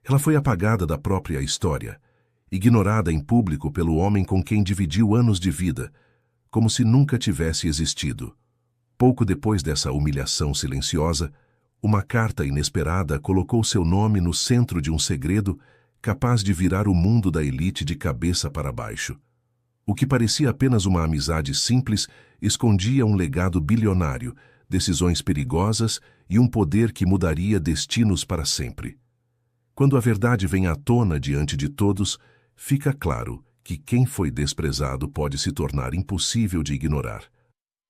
Ela foi apagada da própria história, ignorada em público pelo homem com quem dividiu anos de vida, como se nunca tivesse existido. Pouco depois dessa humilhação silenciosa, uma carta inesperada colocou seu nome no centro de um segredo capaz de virar o mundo da elite de cabeça para baixo. O que parecia apenas uma amizade simples escondia um legado bilionário, decisões perigosas e um poder que mudaria destinos para sempre. Quando a verdade vem à tona diante de todos, fica claro que quem foi desprezado pode se tornar impossível de ignorar.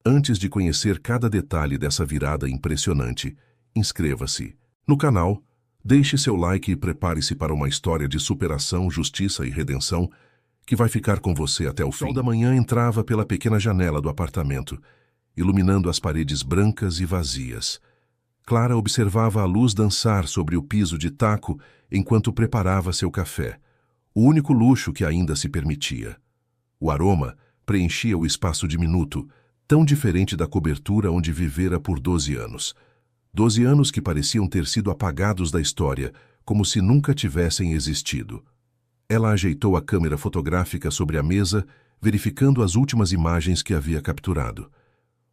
Antes de conhecer cada detalhe dessa virada impressionante, inscreva-se no canal, deixe seu like e prepare-se para uma história de superação, justiça e redenção que vai ficar com você até o fim. O sol da manhã entrava pela pequena janela do apartamento, iluminando as paredes brancas e vazias. Clara observava a luz dançar sobre o piso de taco enquanto preparava seu café, o único luxo que ainda se permitia. O aroma preenchia o espaço diminuto, tão diferente da cobertura onde vivera por 12 anos. 12 anos que pareciam ter sido apagados da história, como se nunca tivessem existido. Ela ajeitou a câmera fotográfica sobre a mesa, verificando as últimas imagens que havia capturado.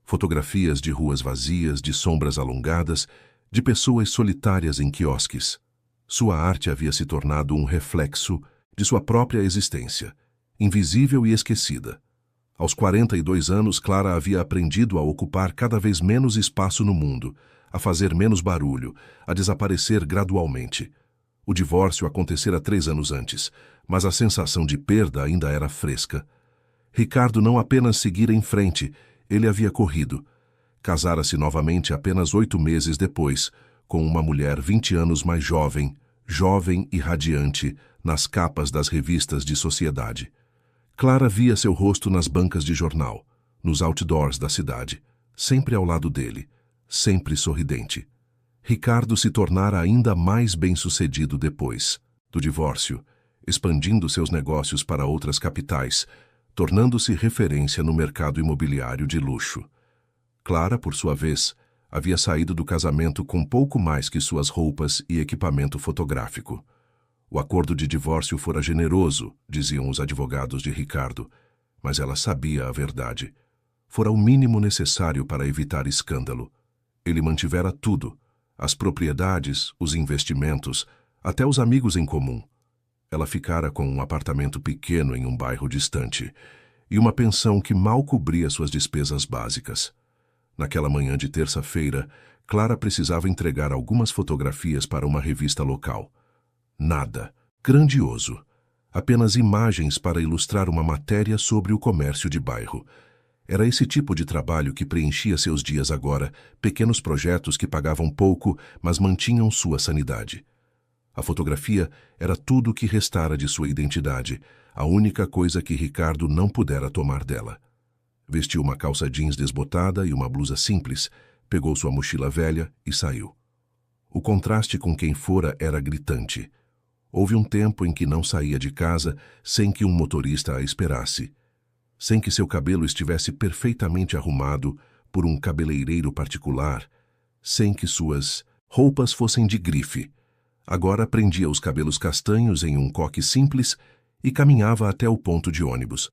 Fotografias de ruas vazias, de sombras alongadas, de pessoas solitárias em quiosques. Sua arte havia se tornado um reflexo de sua própria existência, invisível e esquecida. Aos 42 anos, Clara havia aprendido a ocupar cada vez menos espaço no mundo, a fazer menos barulho, a desaparecer gradualmente. O divórcio acontecera 3 anos antes, mas a sensação de perda ainda era fresca. Ricardo não apenas seguira em frente, ele havia corrido. Casara-se novamente apenas 8 meses depois, com uma mulher 20 anos mais jovem e radiante, nas capas das revistas de sociedade. Clara via seu rosto nas bancas de jornal, nos outdoors da cidade, sempre ao lado dele, sempre sorridente. Ricardo se tornara ainda mais bem-sucedido depois do divórcio, expandindo seus negócios para outras capitais, tornando-se referência no mercado imobiliário de luxo. Clara, por sua vez, havia saído do casamento com pouco mais que suas roupas e equipamento fotográfico. O acordo de divórcio fora generoso, diziam os advogados de Ricardo, mas ela sabia a verdade. Fora o mínimo necessário para evitar escândalo. Ele mantivera tudo, as propriedades, os investimentos, até os amigos em comum. Ela ficara com um apartamento pequeno em um bairro distante e uma pensão que mal cobria suas despesas básicas. Naquela manhã de terça-feira, Clara precisava entregar algumas fotografias para uma revista local. Nada grandioso, apenas imagens para ilustrar uma matéria sobre o comércio de bairro. Era esse tipo de trabalho que preenchia seus dias agora, pequenos projetos que pagavam pouco, mas mantinham sua sanidade. A fotografia era tudo o que restara de sua identidade, a única coisa que Ricardo não pudera tomar dela. Vestiu uma calça jeans desbotada e uma blusa simples, pegou sua mochila velha e saiu. O contraste com quem fora era gritante. Houve um tempo em que não saía de casa sem que um motorista a esperasse, sem que seu cabelo estivesse perfeitamente arrumado por um cabeleireiro particular, sem que suas roupas fossem de grife. Agora prendia os cabelos castanhos em um coque simples e caminhava até o ponto de ônibus.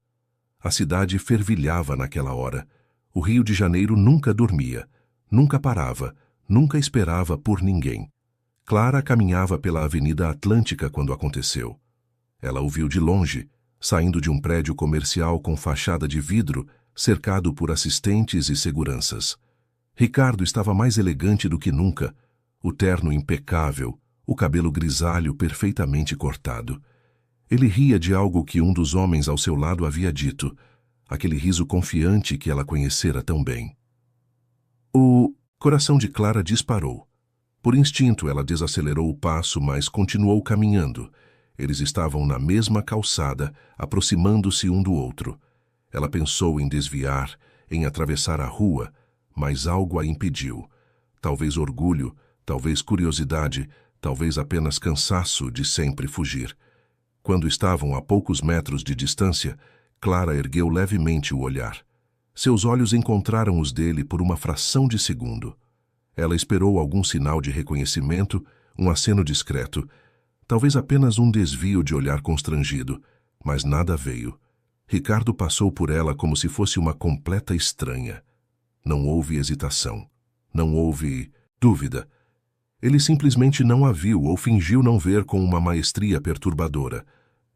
A cidade fervilhava naquela hora. O Rio de Janeiro nunca dormia, nunca parava, nunca esperava por ninguém. Clara caminhava pela Avenida Atlântica quando aconteceu. Ela o viu de longe, saindo de um prédio comercial com fachada de vidro, cercado por assistentes e seguranças. Ricardo estava mais elegante do que nunca, o terno impecável, o cabelo grisalho perfeitamente cortado. Ele ria de algo que um dos homens ao seu lado havia dito, aquele riso confiante que ela conhecera tão bem. O coração de Clara disparou. Por instinto, ela desacelerou o passo, mas continuou caminhando. Eles estavam na mesma calçada, aproximando-se um do outro. Ela pensou em desviar, em atravessar a rua, mas algo a impediu. Talvez orgulho, talvez curiosidade, talvez apenas cansaço de sempre fugir. Quando estavam a poucos metros de distância, Clara ergueu levemente o olhar. Seus olhos encontraram os dele por uma fração de segundo. Ela esperou algum sinal de reconhecimento, um aceno discreto, Talvez apenas um desvio de olhar constrangido, mas nada veio. Ricardo passou por ela como se fosse uma completa estranha. Não houve hesitação. Não houve dúvida. Ele simplesmente não a viu ou fingiu não ver com uma maestria perturbadora.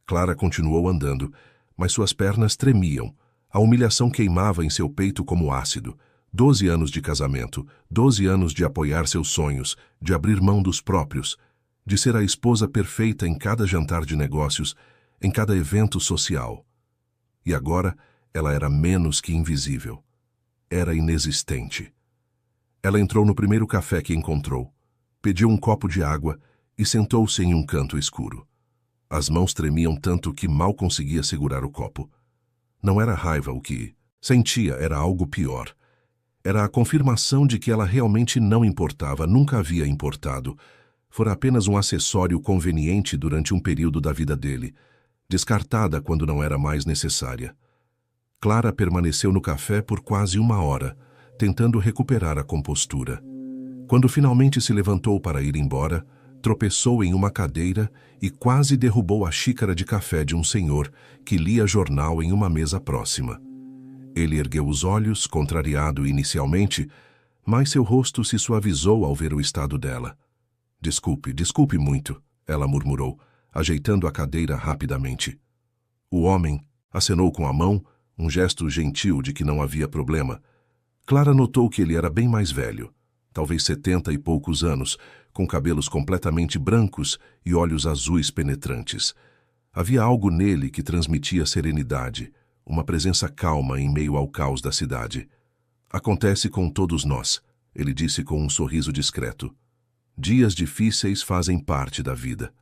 Clara continuou andando, mas suas pernas tremiam. A humilhação queimava em seu peito como ácido. 12 anos de casamento, 12 anos de apoiar seus sonhos, de abrir mão dos próprios, de ser a esposa perfeita em cada jantar de negócios, em cada evento social. E agora ela era menos que invisível. Era inexistente. Ela entrou no primeiro café que encontrou, pediu um copo de água e sentou-se em um canto escuro. As mãos tremiam tanto que mal conseguia segurar o copo. Não era raiva o que sentia, era algo pior. Era a confirmação de que ela realmente não importava, nunca havia importado. Fora apenas um acessório conveniente durante um período da vida dele, descartada quando não era mais necessária. Clara permaneceu no café por quase 1 hora, tentando recuperar a compostura. Quando finalmente se levantou para ir embora, tropeçou em uma cadeira e quase derrubou a xícara de café de um senhor que lia jornal em uma mesa próxima. Ele ergueu os olhos, contrariado inicialmente, mas seu rosto se suavizou ao ver o estado dela. Desculpe muito", ela murmurou, ajeitando a cadeira rapidamente. O homem acenou com a mão, um gesto gentil de que não havia problema. Clara notou que ele era bem mais velho, talvez 70 e poucos anos, com cabelos completamente brancos e olhos azuis penetrantes. Havia algo nele que transmitia serenidade, uma presença calma em meio ao caos da cidade. "Acontece com todos nós", ele disse com um sorriso discreto. "Dias difíceis fazem parte da vida."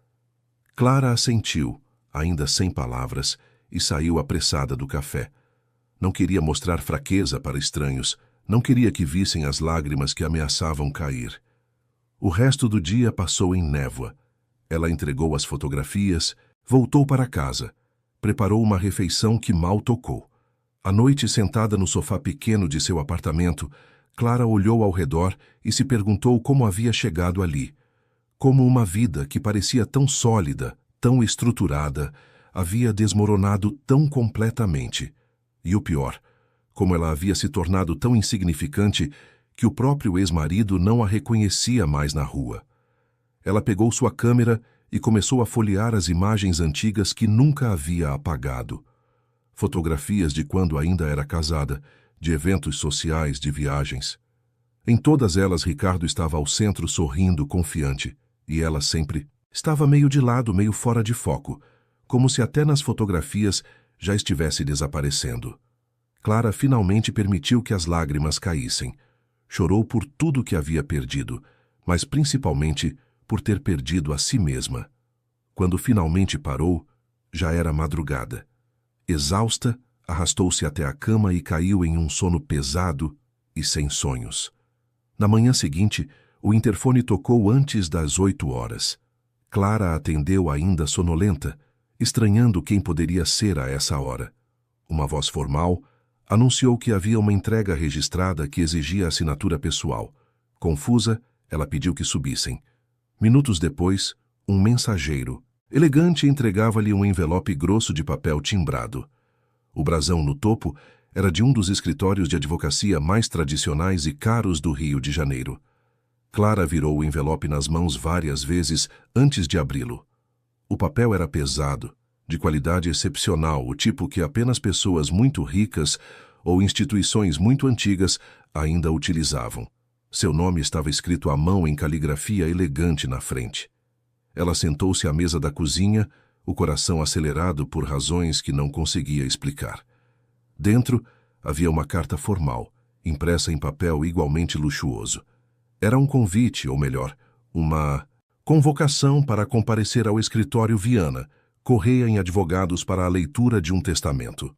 Clara assentiu, ainda sem palavras, e saiu apressada do café. Não queria mostrar fraqueza para estranhos, não queria que vissem as lágrimas que ameaçavam cair. O resto do dia passou em névoa. Ela entregou as fotografias, voltou para casa, preparou uma refeição que mal tocou. À noite, sentada no sofá pequeno de seu apartamento, Clara olhou ao redor e se perguntou como havia chegado ali. Como uma vida que parecia tão sólida, tão estruturada, havia desmoronado tão completamente. E o pior, como ela havia se tornado tão insignificante que o próprio ex-marido não a reconhecia mais na rua. Ela pegou sua câmera e começou a folhear as imagens antigas que nunca havia apagado. Fotografias de quando ainda era casada, de eventos sociais, de viagens. Em todas elas, Ricardo estava ao centro sorrindo, confiante, e ela sempre estava meio de lado, meio fora de foco, como se até nas fotografias já estivesse desaparecendo. Clara finalmente permitiu que as lágrimas caíssem. Chorou por tudo que havia perdido, mas principalmente por ter perdido a si mesma. Quando finalmente parou, já era madrugada. Exausta, arrastou-se até a cama e caiu em um sono pesado e sem sonhos. Na manhã seguinte, o interfone tocou antes das 8 horas. Clara atendeu ainda sonolenta, estranhando quem poderia ser a essa hora. Uma voz formal anunciou que havia uma entrega registrada que exigia assinatura pessoal. Confusa, ela pediu que subissem. Minutos depois, um mensageiro, elegante, entregava-lhe um envelope grosso de papel timbrado. O brasão no topo era de um dos escritórios de advocacia mais tradicionais e caros do Rio de Janeiro. Clara virou o envelope nas mãos várias vezes antes de abri-lo. O papel era pesado, de qualidade excepcional, o tipo que apenas pessoas muito ricas ou instituições muito antigas ainda utilizavam. Seu nome estava escrito à mão em caligrafia elegante na frente. Ela sentou-se à mesa da cozinha, o coração acelerado por razões que não conseguia explicar. Dentro havia uma carta formal, impressa em papel igualmente luxuoso. Era um convite, ou melhor, uma convocação para comparecer ao escritório Viana, Correia em Advogados, para a leitura de um testamento.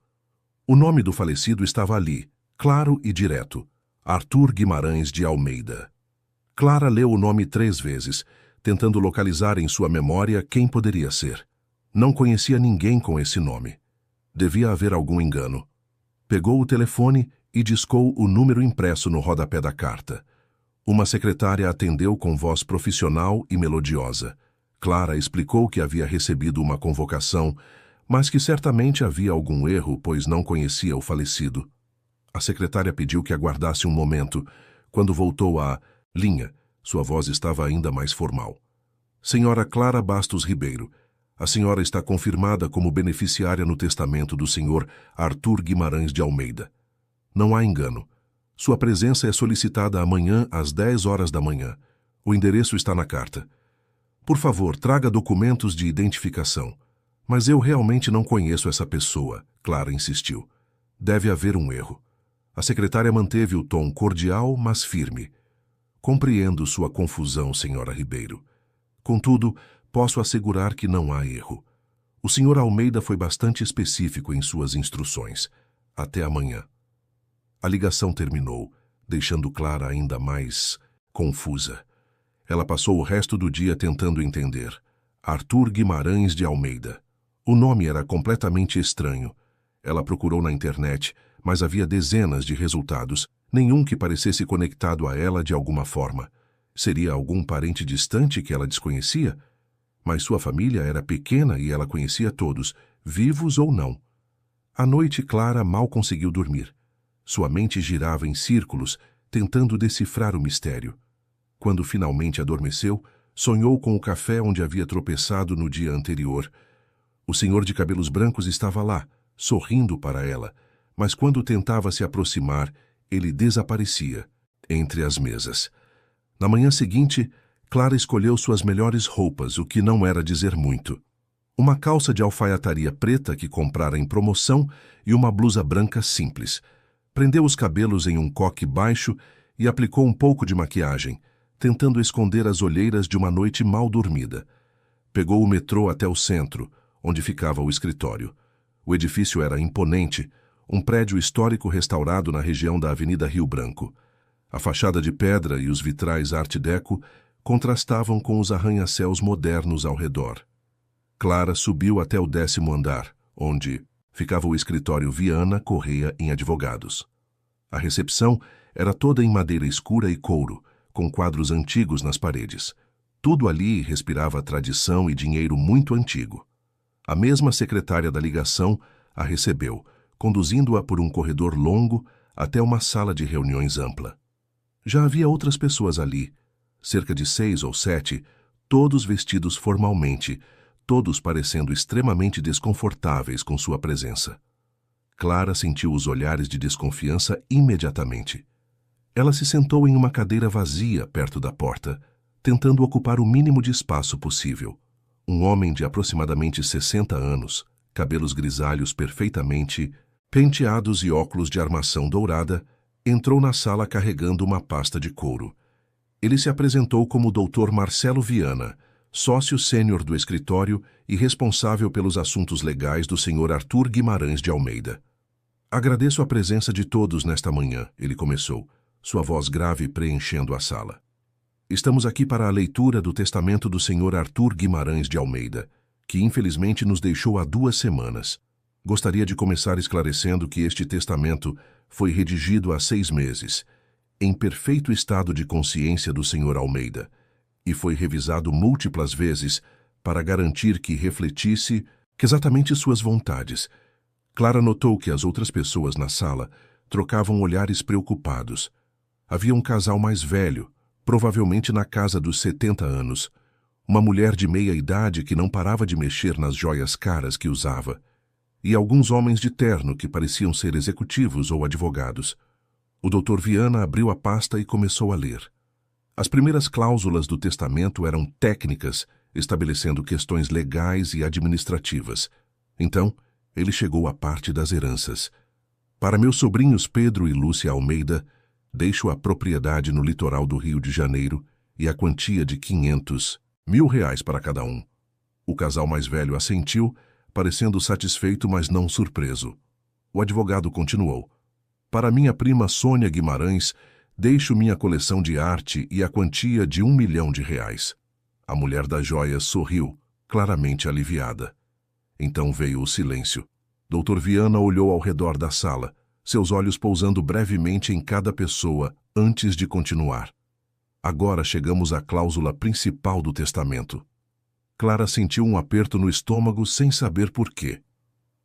O nome do falecido estava ali, claro e direto: Arthur Guimarães de Almeida. Clara leu o nome 3 vezes, tentando localizar em sua memória quem poderia ser. Não conhecia ninguém com esse nome. Devia haver algum engano. Pegou o telefone e discou o número impresso no rodapé da carta. Uma secretária atendeu com voz profissional e melodiosa. Clara explicou que havia recebido uma convocação, mas que certamente havia algum erro, pois não conhecia o falecido. A secretária pediu que aguardasse um momento. Quando voltou à linha, sua voz estava ainda mais formal. Senhora Clara Bastos Ribeiro, a senhora está confirmada como beneficiária no testamento do senhor Arthur Guimarães de Almeida. Não há engano. Sua presença é solicitada amanhã às 10 horas da manhã. O endereço está na carta. Por favor, traga documentos de identificação. Mas eu realmente não conheço essa pessoa, Clara insistiu. Deve haver um erro. A secretária manteve o tom cordial, mas firme. Compreendo sua confusão, senhora Ribeiro. Contudo, posso assegurar que não há erro. O senhor Almeida foi bastante específico em suas instruções. Até amanhã. A ligação terminou, deixando Clara ainda mais confusa. Ela passou o resto do dia tentando entender. Arthur Guimarães de Almeida. O nome era completamente estranho. Ela procurou na internet, mas havia dezenas de resultados, nenhum que parecesse conectado a ela de alguma forma. Seria algum parente distante que ela desconhecia? Mas sua família era pequena e ela conhecia todos, vivos ou não. À noite, Clara mal conseguiu dormir. Sua mente girava em círculos, tentando decifrar o mistério. Quando finalmente adormeceu, sonhou com o café onde havia tropeçado no dia anterior. O senhor de cabelos brancos estava lá, sorrindo para ela, mas quando tentava se aproximar, ele desaparecia entre as mesas. Na manhã seguinte, Clara escolheu suas melhores roupas, o que não era dizer muito. Uma calça de alfaiataria preta que comprara em promoção e uma blusa branca simples. Prendeu os cabelos em um coque baixo e aplicou um pouco de maquiagem, tentando esconder as olheiras de uma noite mal dormida. Pegou o metrô até o centro, onde ficava o escritório. O edifício era imponente, um prédio histórico restaurado na região da Avenida Rio Branco. A fachada de pedra e os vitrais Art Deco contrastavam com os arranha-céus modernos ao redor. Clara subiu até o 10º andar, onde ficava o escritório Viana Correia em Advogados. A recepção era toda em madeira escura e couro, com quadros antigos nas paredes. Tudo ali respirava tradição e dinheiro muito antigo. A mesma secretária da ligação a recebeu, conduzindo-a por um corredor longo até uma sala de reuniões ampla. Já havia outras pessoas ali, cerca de 6 ou 7, todos vestidos formalmente, todos parecendo extremamente desconfortáveis com sua presença. Clara sentiu os olhares de desconfiança imediatamente. Ela se sentou em uma cadeira vazia perto da porta, tentando ocupar o mínimo de espaço possível. Um homem de aproximadamente 60 anos, cabelos grisalhos perfeitamente penteados e óculos de armação dourada, entrou na sala carregando uma pasta de couro. Ele se apresentou como o Dr. Marcelo Viana, sócio sênior do escritório e responsável pelos assuntos legais do Sr. Arthur Guimarães de Almeida. Agradeço a presença de todos nesta manhã, ele começou, sua voz grave preenchendo a sala. Estamos aqui para a leitura do testamento do Sr. Arthur Guimarães de Almeida, que infelizmente nos deixou há 2 semanas. Gostaria de começar esclarecendo que este testamento foi redigido há 6 meses, em perfeito estado de consciência do Sr. Almeida, e foi revisado múltiplas vezes para garantir que refletisse exatamente suas vontades. Clara notou que as outras pessoas na sala trocavam olhares preocupados. Havia um casal mais velho, provavelmente na casa dos 70 anos, uma mulher de meia idade que não parava de mexer nas joias caras que usava, e alguns homens de terno que pareciam ser executivos ou advogados. O Dr. Viana abriu a pasta e começou a ler. As primeiras cláusulas do testamento eram técnicas, estabelecendo questões legais e administrativas. Então, ele chegou à parte das heranças. Para meus sobrinhos Pedro e Lúcia Almeida, deixo a propriedade no litoral do Rio de Janeiro e a quantia de 500.000 reais para cada um. O casal mais velho assentiu, parecendo satisfeito, mas não surpreso. O advogado continuou. Para minha prima Sônia Guimarães, deixo minha coleção de arte e a quantia de 1 milhão de reais. A mulher das joias sorriu, claramente aliviada. Então veio o silêncio. Dr. Viana olhou ao redor da sala, seus olhos pousando brevemente em cada pessoa antes de continuar. Agora chegamos à cláusula principal do testamento. Clara sentiu um aperto no estômago sem saber por quê.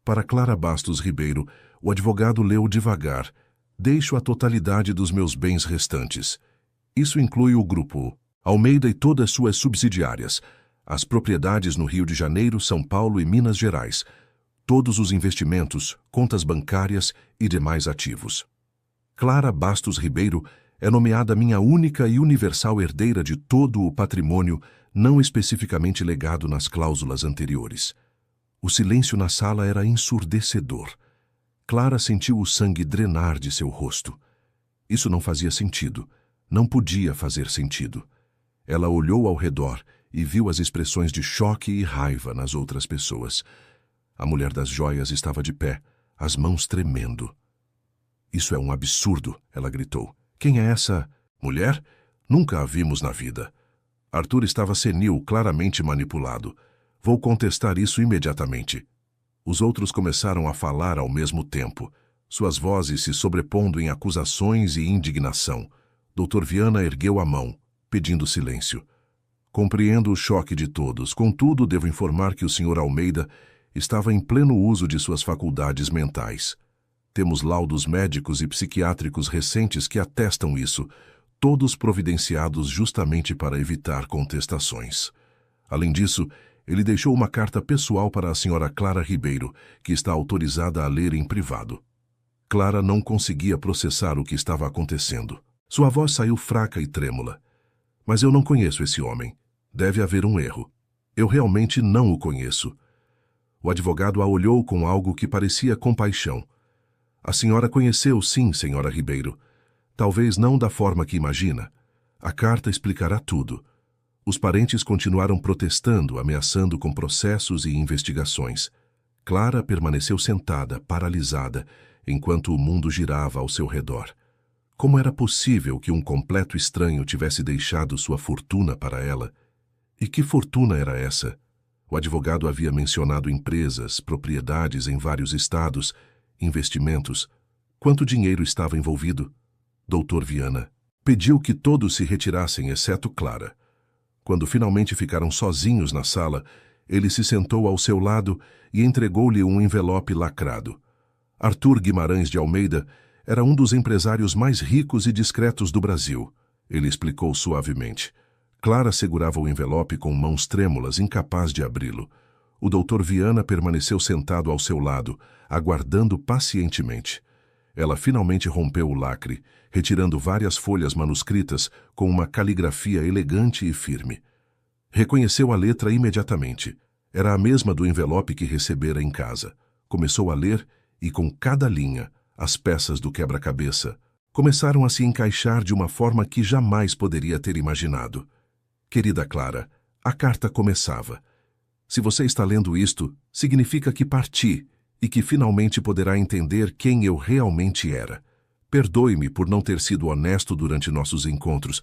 Para Clara Bastos Ribeiro, o advogado leu devagar: deixo a totalidade dos meus bens restantes. Isso inclui o Grupo Almeida e todas suas subsidiárias, as propriedades no Rio de Janeiro, São Paulo e Minas Gerais, todos os investimentos, contas bancárias e demais ativos. Clara Bastos Ribeiro é nomeada minha única e universal herdeira de todo o patrimônio não especificamente legado nas cláusulas anteriores. O silêncio na sala era ensurdecedor. Clara sentiu o sangue drenar de seu rosto. Isso não fazia sentido. Não podia fazer sentido. Ela olhou ao redor e viu as expressões de choque e raiva nas outras pessoas. A mulher das joias estava de pé, as mãos tremendo. Isso é um absurdo, ela gritou. Quem é essa mulher? Nunca a vimos na vida. Arthur estava senil, claramente manipulado. Vou contestar isso imediatamente. Os outros começaram a falar ao mesmo tempo, suas vozes se sobrepondo em acusações e indignação. Dr. Viana ergueu a mão, pedindo silêncio. Compreendo o choque de todos, contudo, devo informar que o Sr. Almeida estava em pleno uso de suas faculdades mentais. Temos laudos médicos e psiquiátricos recentes que atestam isso, todos providenciados justamente para evitar contestações. Além disso, ele deixou uma carta pessoal para a Sra. Clara Ribeiro, que está autorizada a ler em privado. Clara não conseguia processar o que estava acontecendo. Sua voz saiu fraca e trêmula. Mas eu não conheço esse homem. Deve haver um erro. Eu realmente não o conheço. O advogado a olhou com algo que parecia compaixão. A senhora conheceu, sim, senhora Ribeiro. Talvez não da forma que imagina. A carta explicará tudo. Os parentes continuaram protestando, ameaçando com processos e investigações. Clara permaneceu sentada, paralisada, enquanto o mundo girava ao seu redor. Como era possível que um completo estranho tivesse deixado sua fortuna para ela? E que fortuna era essa? O advogado havia mencionado empresas, propriedades em vários estados, investimentos. Quanto dinheiro estava envolvido? Dr. Viana pediu que todos se retirassem, exceto Clara. Quando finalmente ficaram sozinhos na sala, ele se sentou ao seu lado e entregou-lhe um envelope lacrado. Arthur Guimarães de Almeida era um dos empresários mais ricos e discretos do Brasil, ele explicou suavemente. Clara segurava o envelope com mãos trêmulas, incapaz de abri-lo. O Dr. Viana permaneceu sentado ao seu lado, aguardando pacientemente. Ela finalmente rompeu o lacre, retirando várias folhas manuscritas com uma caligrafia elegante e firme. Reconheceu a letra imediatamente. Era a mesma do envelope que recebera em casa. Começou a ler e, com cada linha, as peças do quebra-cabeça começaram a se encaixar de uma forma que jamais poderia ter imaginado. Querida Clara, a carta começava. Se você está lendo isto, significa que parti e que finalmente poderá entender quem eu realmente era. Perdoe-me por não ter sido honesto durante nossos encontros,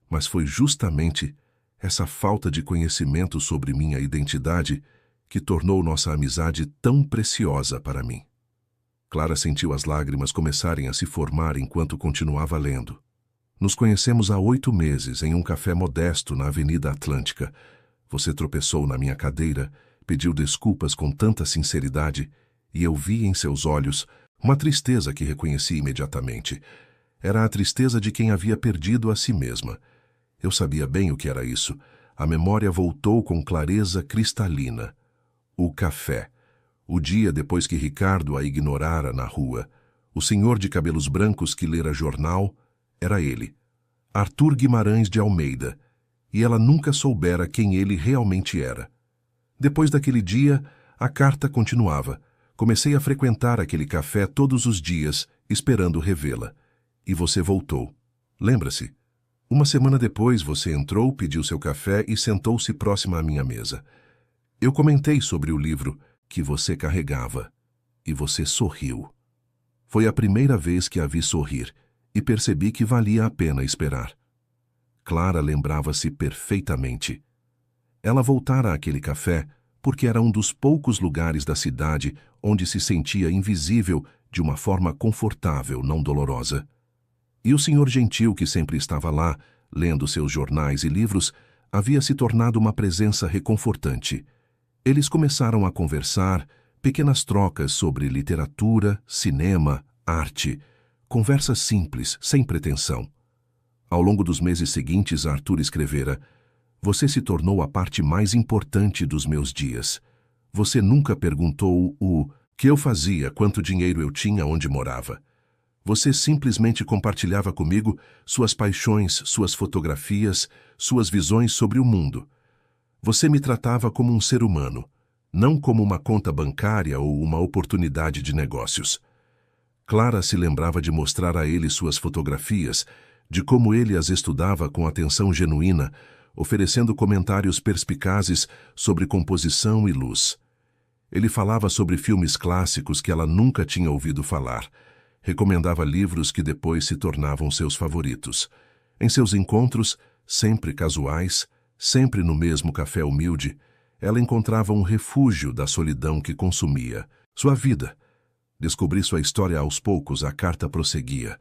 mas foi justamente essa falta de conhecimento sobre minha identidade que tornou nossa amizade tão preciosa para mim. Clara sentiu as lágrimas começarem a se formar enquanto continuava lendo. Nos conhecemos há 8 meses em um café modesto na Avenida Atlântica. Você tropeçou na minha cadeira, pediu desculpas com tanta sinceridade, e eu vi em seus olhos uma tristeza que reconheci imediatamente. Era a tristeza de quem havia perdido a si mesma. Eu sabia bem o que era isso. A memória voltou com clareza cristalina. O café. O dia depois que Ricardo a ignorara na rua. O senhor de cabelos brancos que lera jornal era ele. Arthur Guimarães de Almeida. E ela nunca soubera quem ele realmente era. Depois daquele dia, a carta continuava. Comecei a frequentar aquele café todos os dias, esperando revê-la. E você voltou. Lembra-se? Uma semana depois, você entrou, pediu seu café e sentou-se próxima à minha mesa. Eu comentei sobre o livro que você carregava, e você sorriu. Foi a primeira vez que a vi sorrir, e percebi que valia a pena esperar. Clara lembrava-se perfeitamente. Ela voltara àquele café porque era um dos poucos lugares da cidade onde se sentia invisível de uma forma confortável, não dolorosa. E o senhor gentil, que sempre estava lá, lendo seus jornais e livros, havia se tornado uma presença reconfortante. Eles começaram a conversar, pequenas trocas sobre literatura, cinema, arte, conversas simples, sem pretensão. Ao longo dos meses seguintes, Arthur escrevera: "Você se tornou a parte mais importante dos meus dias. Você nunca perguntou o que eu fazia, quanto dinheiro eu tinha, onde morava. Você simplesmente compartilhava comigo suas paixões, suas fotografias, suas visões sobre o mundo. Você me tratava como um ser humano, não como uma conta bancária ou uma oportunidade de negócios." Clara se lembrava de mostrar a ele suas fotografias, de como ele as estudava com atenção genuína, oferecendo comentários perspicazes sobre composição e luz. Ele falava sobre filmes clássicos que ela nunca tinha ouvido falar. Recomendava livros que depois se tornavam seus favoritos. Em seus encontros, sempre casuais, sempre no mesmo café humilde, ela encontrava um refúgio da solidão que consumia sua vida. Descobri sua história aos poucos, a carta prosseguia.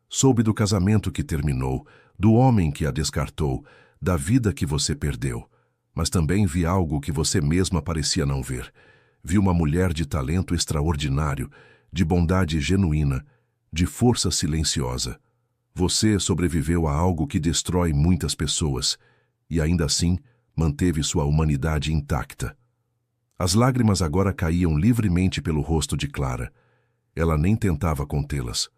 Soube do casamento que terminou, do homem que a descartou, da vida que você perdeu. Mas também vi algo que você mesma parecia não ver. Vi uma mulher de talento extraordinário, de bondade genuína, de força silenciosa. Você sobreviveu a algo que destrói muitas pessoas, e ainda assim manteve sua humanidade intacta. As lágrimas agora caíam livremente pelo rosto de Clara. Ela nem tentava contê-las.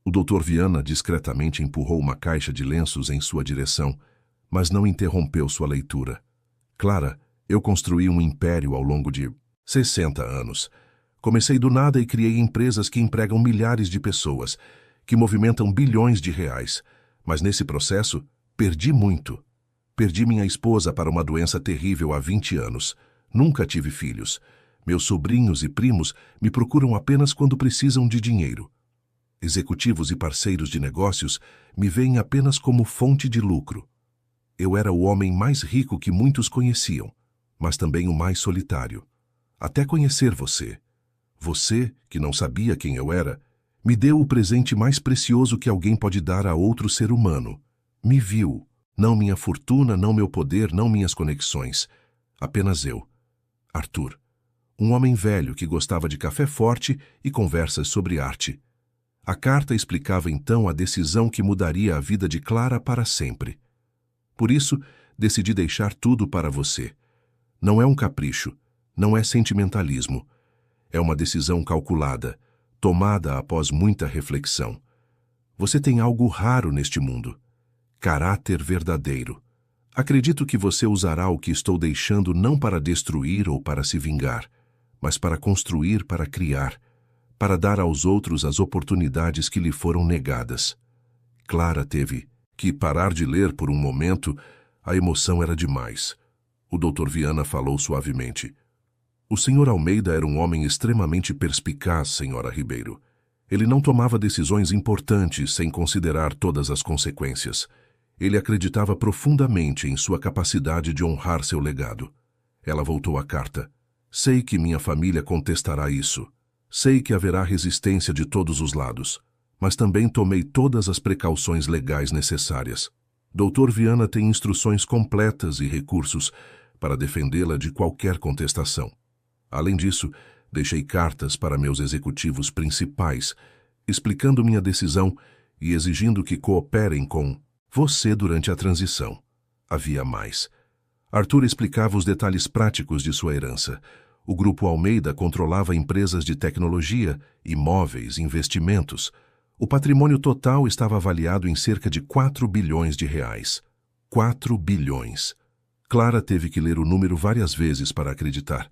O Dr. Viana discretamente empurrou uma caixa de lenços em sua direção, mas não interrompeu sua leitura. "Clara, eu construí um império ao longo de 60 anos. Comecei do nada e criei empresas que empregam milhares de pessoas, que movimentam bilhões de reais. Mas nesse processo, perdi muito. Perdi minha esposa para uma doença terrível há 20 anos. Nunca tive filhos. Meus sobrinhos e primos me procuram apenas quando precisam de dinheiro. Executivos e parceiros de negócios me veem apenas como fonte de lucro. Eu era o homem mais rico que muitos conheciam, mas também o mais solitário. Até conhecer você. Você, que não sabia quem eu era, me deu o presente mais precioso que alguém pode dar a outro ser humano. Me viu. Não minha fortuna, não meu poder, não minhas conexões. Apenas eu. Arthur. Um homem velho que gostava de café forte e conversas sobre arte. A carta explicava então a decisão que mudaria a vida de Clara para sempre. Por isso, decidi deixar tudo para você. Não é um capricho, não é sentimentalismo. É uma decisão calculada, tomada após muita reflexão. Você tem algo raro neste mundo. Caráter verdadeiro. Acredito que você usará o que estou deixando não para destruir ou para se vingar, mas para construir, para criar, para dar aos outros as oportunidades que lhe foram negadas. Clara teve que parar de ler por um momento. A emoção era demais. O Dr. Viana falou suavemente. O Sr. Almeida era um homem extremamente perspicaz, Sra. Ribeiro. Ele não tomava decisões importantes sem considerar todas as consequências. Ele acreditava profundamente em sua capacidade de honrar seu legado. Ela voltou à carta. Sei que minha família contestará isso. Sei que haverá resistência de todos os lados. Mas também tomei todas as precauções legais necessárias. Dr. Viana tem instruções completas e recursos para defendê-la de qualquer contestação. Além disso, deixei cartas para meus executivos principais, explicando minha decisão e exigindo que cooperem com você durante a transição. Havia mais. Arthur explicava os detalhes práticos de sua herança. O Grupo Almeida controlava empresas de tecnologia, imóveis, investimentos. O patrimônio total estava avaliado em cerca de 4 bilhões de reais. 4 bilhões. Clara teve que ler o número várias vezes para acreditar.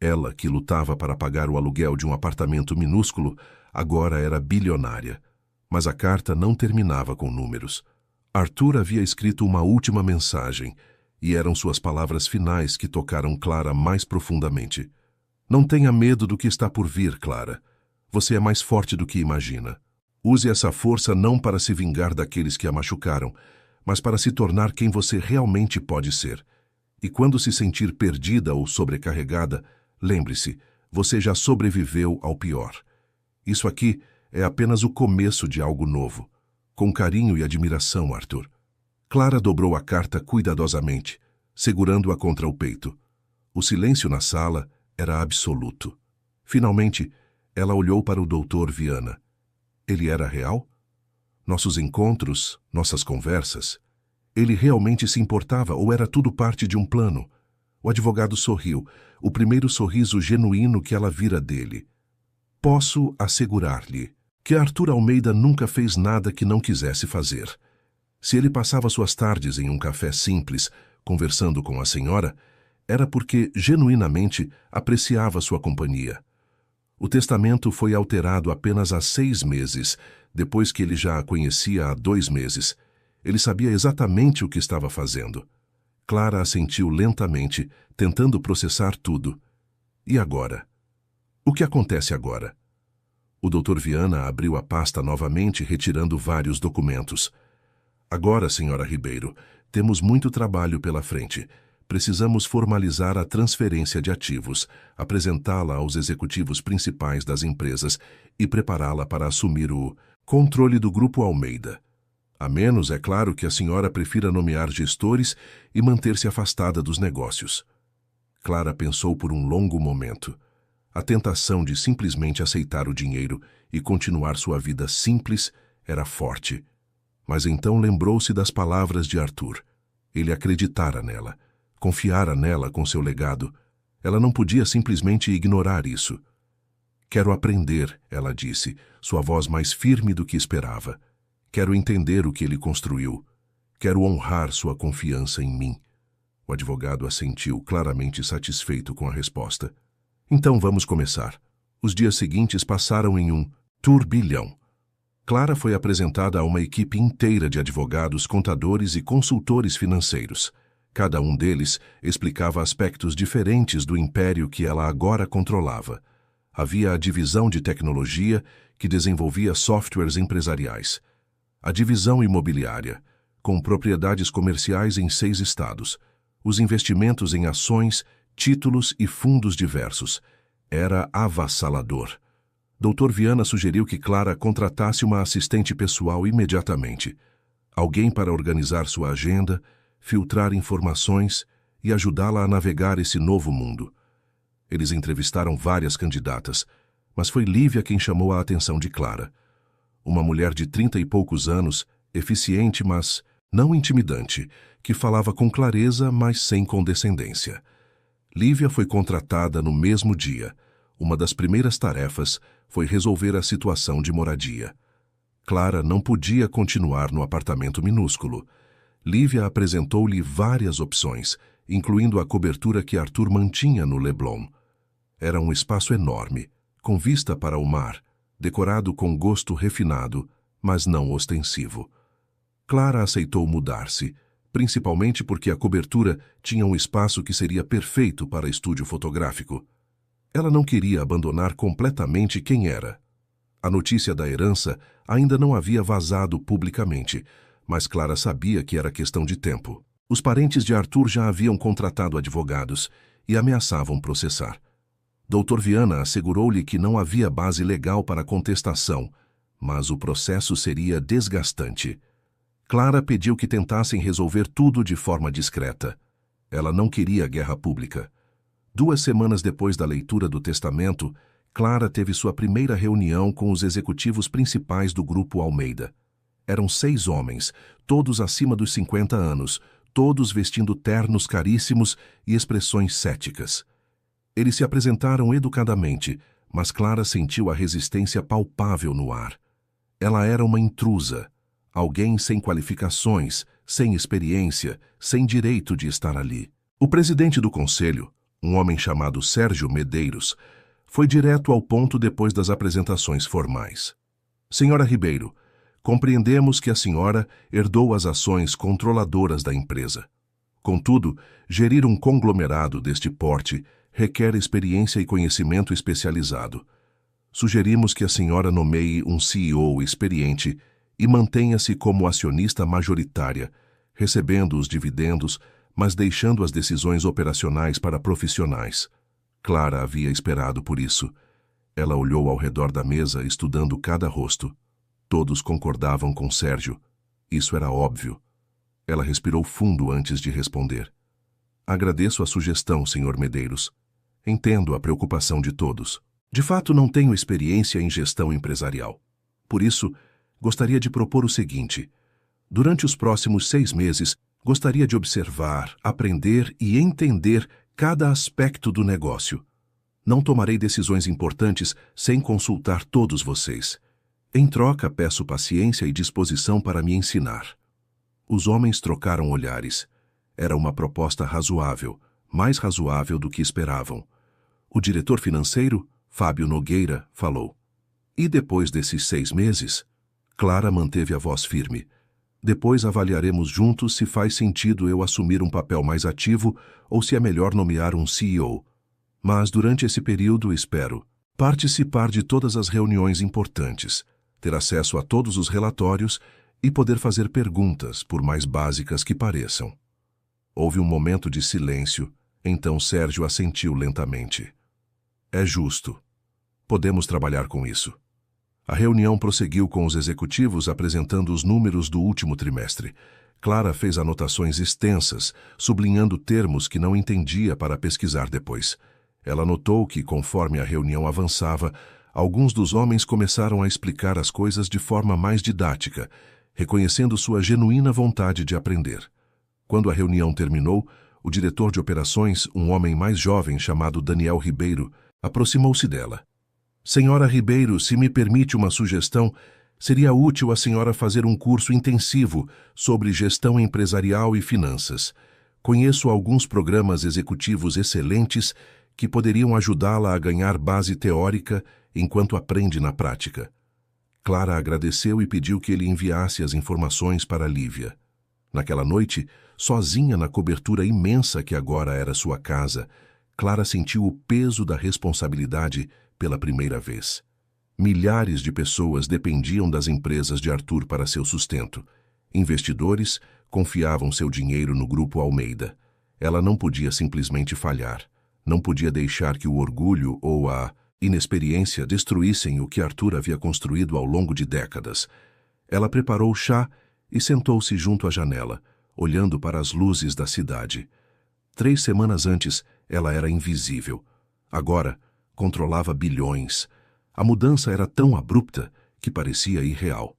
Ela, que lutava para pagar o aluguel de um apartamento minúsculo, agora era bilionária. Mas a carta não terminava com números. Arthur havia escrito uma última mensagem, e eram suas palavras finais que tocaram Clara mais profundamente. Não tenha medo do que está por vir, Clara. Você é mais forte do que imagina. Use essa força não para se vingar daqueles que a machucaram, mas para se tornar quem você realmente pode ser. E quando se sentir perdida ou sobrecarregada, lembre-se, você já sobreviveu ao pior. Isso aqui é apenas o começo de algo novo. Com carinho e admiração, Arthur. Clara dobrou a carta cuidadosamente, segurando-a contra o peito. O silêncio na sala era absoluto. Finalmente, ela olhou para o Dr. Viana. Ele era real? Nossos encontros, nossas conversas. Ele realmente se importava ou era tudo parte de um plano? O advogado sorriu, o primeiro sorriso genuíno que ela vira dele. Posso assegurar-lhe que Arthur Almeida nunca fez nada que não quisesse fazer. Se ele passava suas tardes em um café simples, conversando com a senhora, era porque genuinamente apreciava sua companhia. O testamento foi alterado apenas há 6 meses, depois que ele já a conhecia há 2 meses. Ele sabia exatamente o que estava fazendo. Clara assentiu lentamente, tentando processar tudo. E agora? O que acontece agora? O Dr. Viana abriu a pasta novamente, retirando vários documentos. Agora, senhora Ribeiro, temos muito trabalho pela frente. Precisamos formalizar a transferência de ativos, apresentá-la aos executivos principais das empresas e prepará-la para assumir o controle do Grupo Almeida. A menos, é claro, que a senhora prefira nomear gestores e manter-se afastada dos negócios. Clara pensou por um longo momento. A tentação de simplesmente aceitar o dinheiro e continuar sua vida simples era forte. Mas então lembrou-se das palavras de Arthur. Ele acreditara nela, confiara nela com seu legado. Ela não podia simplesmente ignorar isso. Quero aprender, ela disse, sua voz mais firme do que esperava. Quero entender o que ele construiu. Quero honrar sua confiança em mim. O advogado assentiu, claramente satisfeito com a resposta. Então vamos começar. Os dias seguintes passaram em um turbilhão. Clara foi apresentada a uma equipe inteira de advogados, contadores e consultores financeiros. Cada um deles explicava aspectos diferentes do império que ela agora controlava. Havia a divisão de tecnologia, que desenvolvia softwares empresariais. A divisão imobiliária, com propriedades comerciais em 6 estados. Os investimentos em ações, títulos e fundos diversos. Era avassalador. Dr. Viana sugeriu que Clara contratasse uma assistente pessoal imediatamente. Alguém para organizar sua agenda, filtrar informações e ajudá-la a navegar esse novo mundo. Eles entrevistaram várias candidatas, mas foi Lívia quem chamou a atenção de Clara. Uma mulher de 30 e poucos anos, eficiente, mas não intimidante, que falava com clareza, mas sem condescendência. Lívia foi contratada no mesmo dia. Uma das primeiras tarefas foi resolver a situação de moradia. Clara não podia continuar no apartamento minúsculo. Lívia apresentou-lhe várias opções, incluindo a cobertura que Arthur mantinha no Leblon. Era um espaço enorme, com vista para o mar, decorado com gosto refinado, mas não ostensivo. Clara aceitou mudar-se, principalmente porque a cobertura tinha um espaço que seria perfeito para estúdio fotográfico. Ela não queria abandonar completamente quem era. A notícia da herança ainda não havia vazado publicamente, mas Clara sabia que era questão de tempo. Os parentes de Arthur já haviam contratado advogados e ameaçavam processar. Dr. Viana assegurou-lhe que não havia base legal para contestação, mas o processo seria desgastante. Clara pediu que tentassem resolver tudo de forma discreta. Ela não queria guerra pública. 2 semanas depois da leitura do testamento, Clara teve sua primeira reunião com os executivos principais do Grupo Almeida. Eram 6 homens, todos acima dos 50 anos, todos vestindo ternos caríssimos e expressões céticas. Eles se apresentaram educadamente, mas Clara sentiu a resistência palpável no ar. Ela era uma intrusa, alguém sem qualificações, sem experiência, sem direito de estar ali. O presidente do conselho, um homem chamado Sérgio Medeiros, foi direto ao ponto depois das apresentações formais. Senhora Ribeiro, compreendemos que a senhora herdou as ações controladoras da empresa. Contudo, gerir um conglomerado deste porte requer experiência e conhecimento especializado. Sugerimos que a senhora nomeie um CEO experiente e mantenha-se como acionista majoritária, recebendo os dividendos, mas deixando as decisões operacionais para profissionais. Clara havia esperado por isso. Ela olhou ao redor da mesa, estudando cada rosto. Todos concordavam com Sérgio. Isso era óbvio. Ela respirou fundo antes de responder. Agradeço a sugestão, Sr. Medeiros. Entendo a preocupação de todos. De fato, não tenho experiência em gestão empresarial. Por isso, gostaria de propor o seguinte. Durante os próximos 6 meses, gostaria de observar, aprender e entender cada aspecto do negócio. Não tomarei decisões importantes sem consultar todos vocês. Em troca, peço paciência e disposição para me ensinar. Os homens trocaram olhares. Era uma proposta razoável, mais razoável do que esperavam. O diretor financeiro, Fábio Nogueira, falou. E depois desses 6 meses? Clara manteve a voz firme. Depois avaliaremos juntos se faz sentido eu assumir um papel mais ativo ou se é melhor nomear um CEO. Mas durante esse período espero participar de todas as reuniões importantes, ter acesso a todos os relatórios e poder fazer perguntas, por mais básicas que pareçam. Houve um momento de silêncio, então Sérgio assentiu lentamente. É justo. Podemos trabalhar com isso. A reunião prosseguiu com os executivos apresentando os números do último trimestre. Clara fez anotações extensas, sublinhando termos que não entendia para pesquisar depois. Ela notou que, conforme a reunião avançava, alguns dos homens começaram a explicar as coisas de forma mais didática, reconhecendo sua genuína vontade de aprender. Quando a reunião terminou, o diretor de operações, um homem mais jovem chamado Daniel Ribeiro, aproximou-se dela. Senhora Ribeiro, se me permite uma sugestão, seria útil a senhora fazer um curso intensivo sobre gestão empresarial e finanças. Conheço alguns programas executivos excelentes que poderiam ajudá-la a ganhar base teórica enquanto aprende na prática. Clara agradeceu e pediu que ele enviasse as informações para Lívia. Naquela noite, sozinha na cobertura imensa que agora era sua casa, Clara sentiu o peso da responsabilidade pela primeira vez. Milhares de pessoas dependiam das empresas de Arthur para seu sustento. Investidores confiavam seu dinheiro no Grupo Almeida. Ela não podia simplesmente falhar. Não podia deixar que o orgulho ou a inexperiência destruíssem o que Arthur havia construído ao longo de décadas. Ela preparou o chá e sentou-se junto à janela, olhando para as luzes da cidade. 3 semanas antes, ela era invisível. Agora, controlava bilhões. A mudança era tão abrupta que parecia irreal.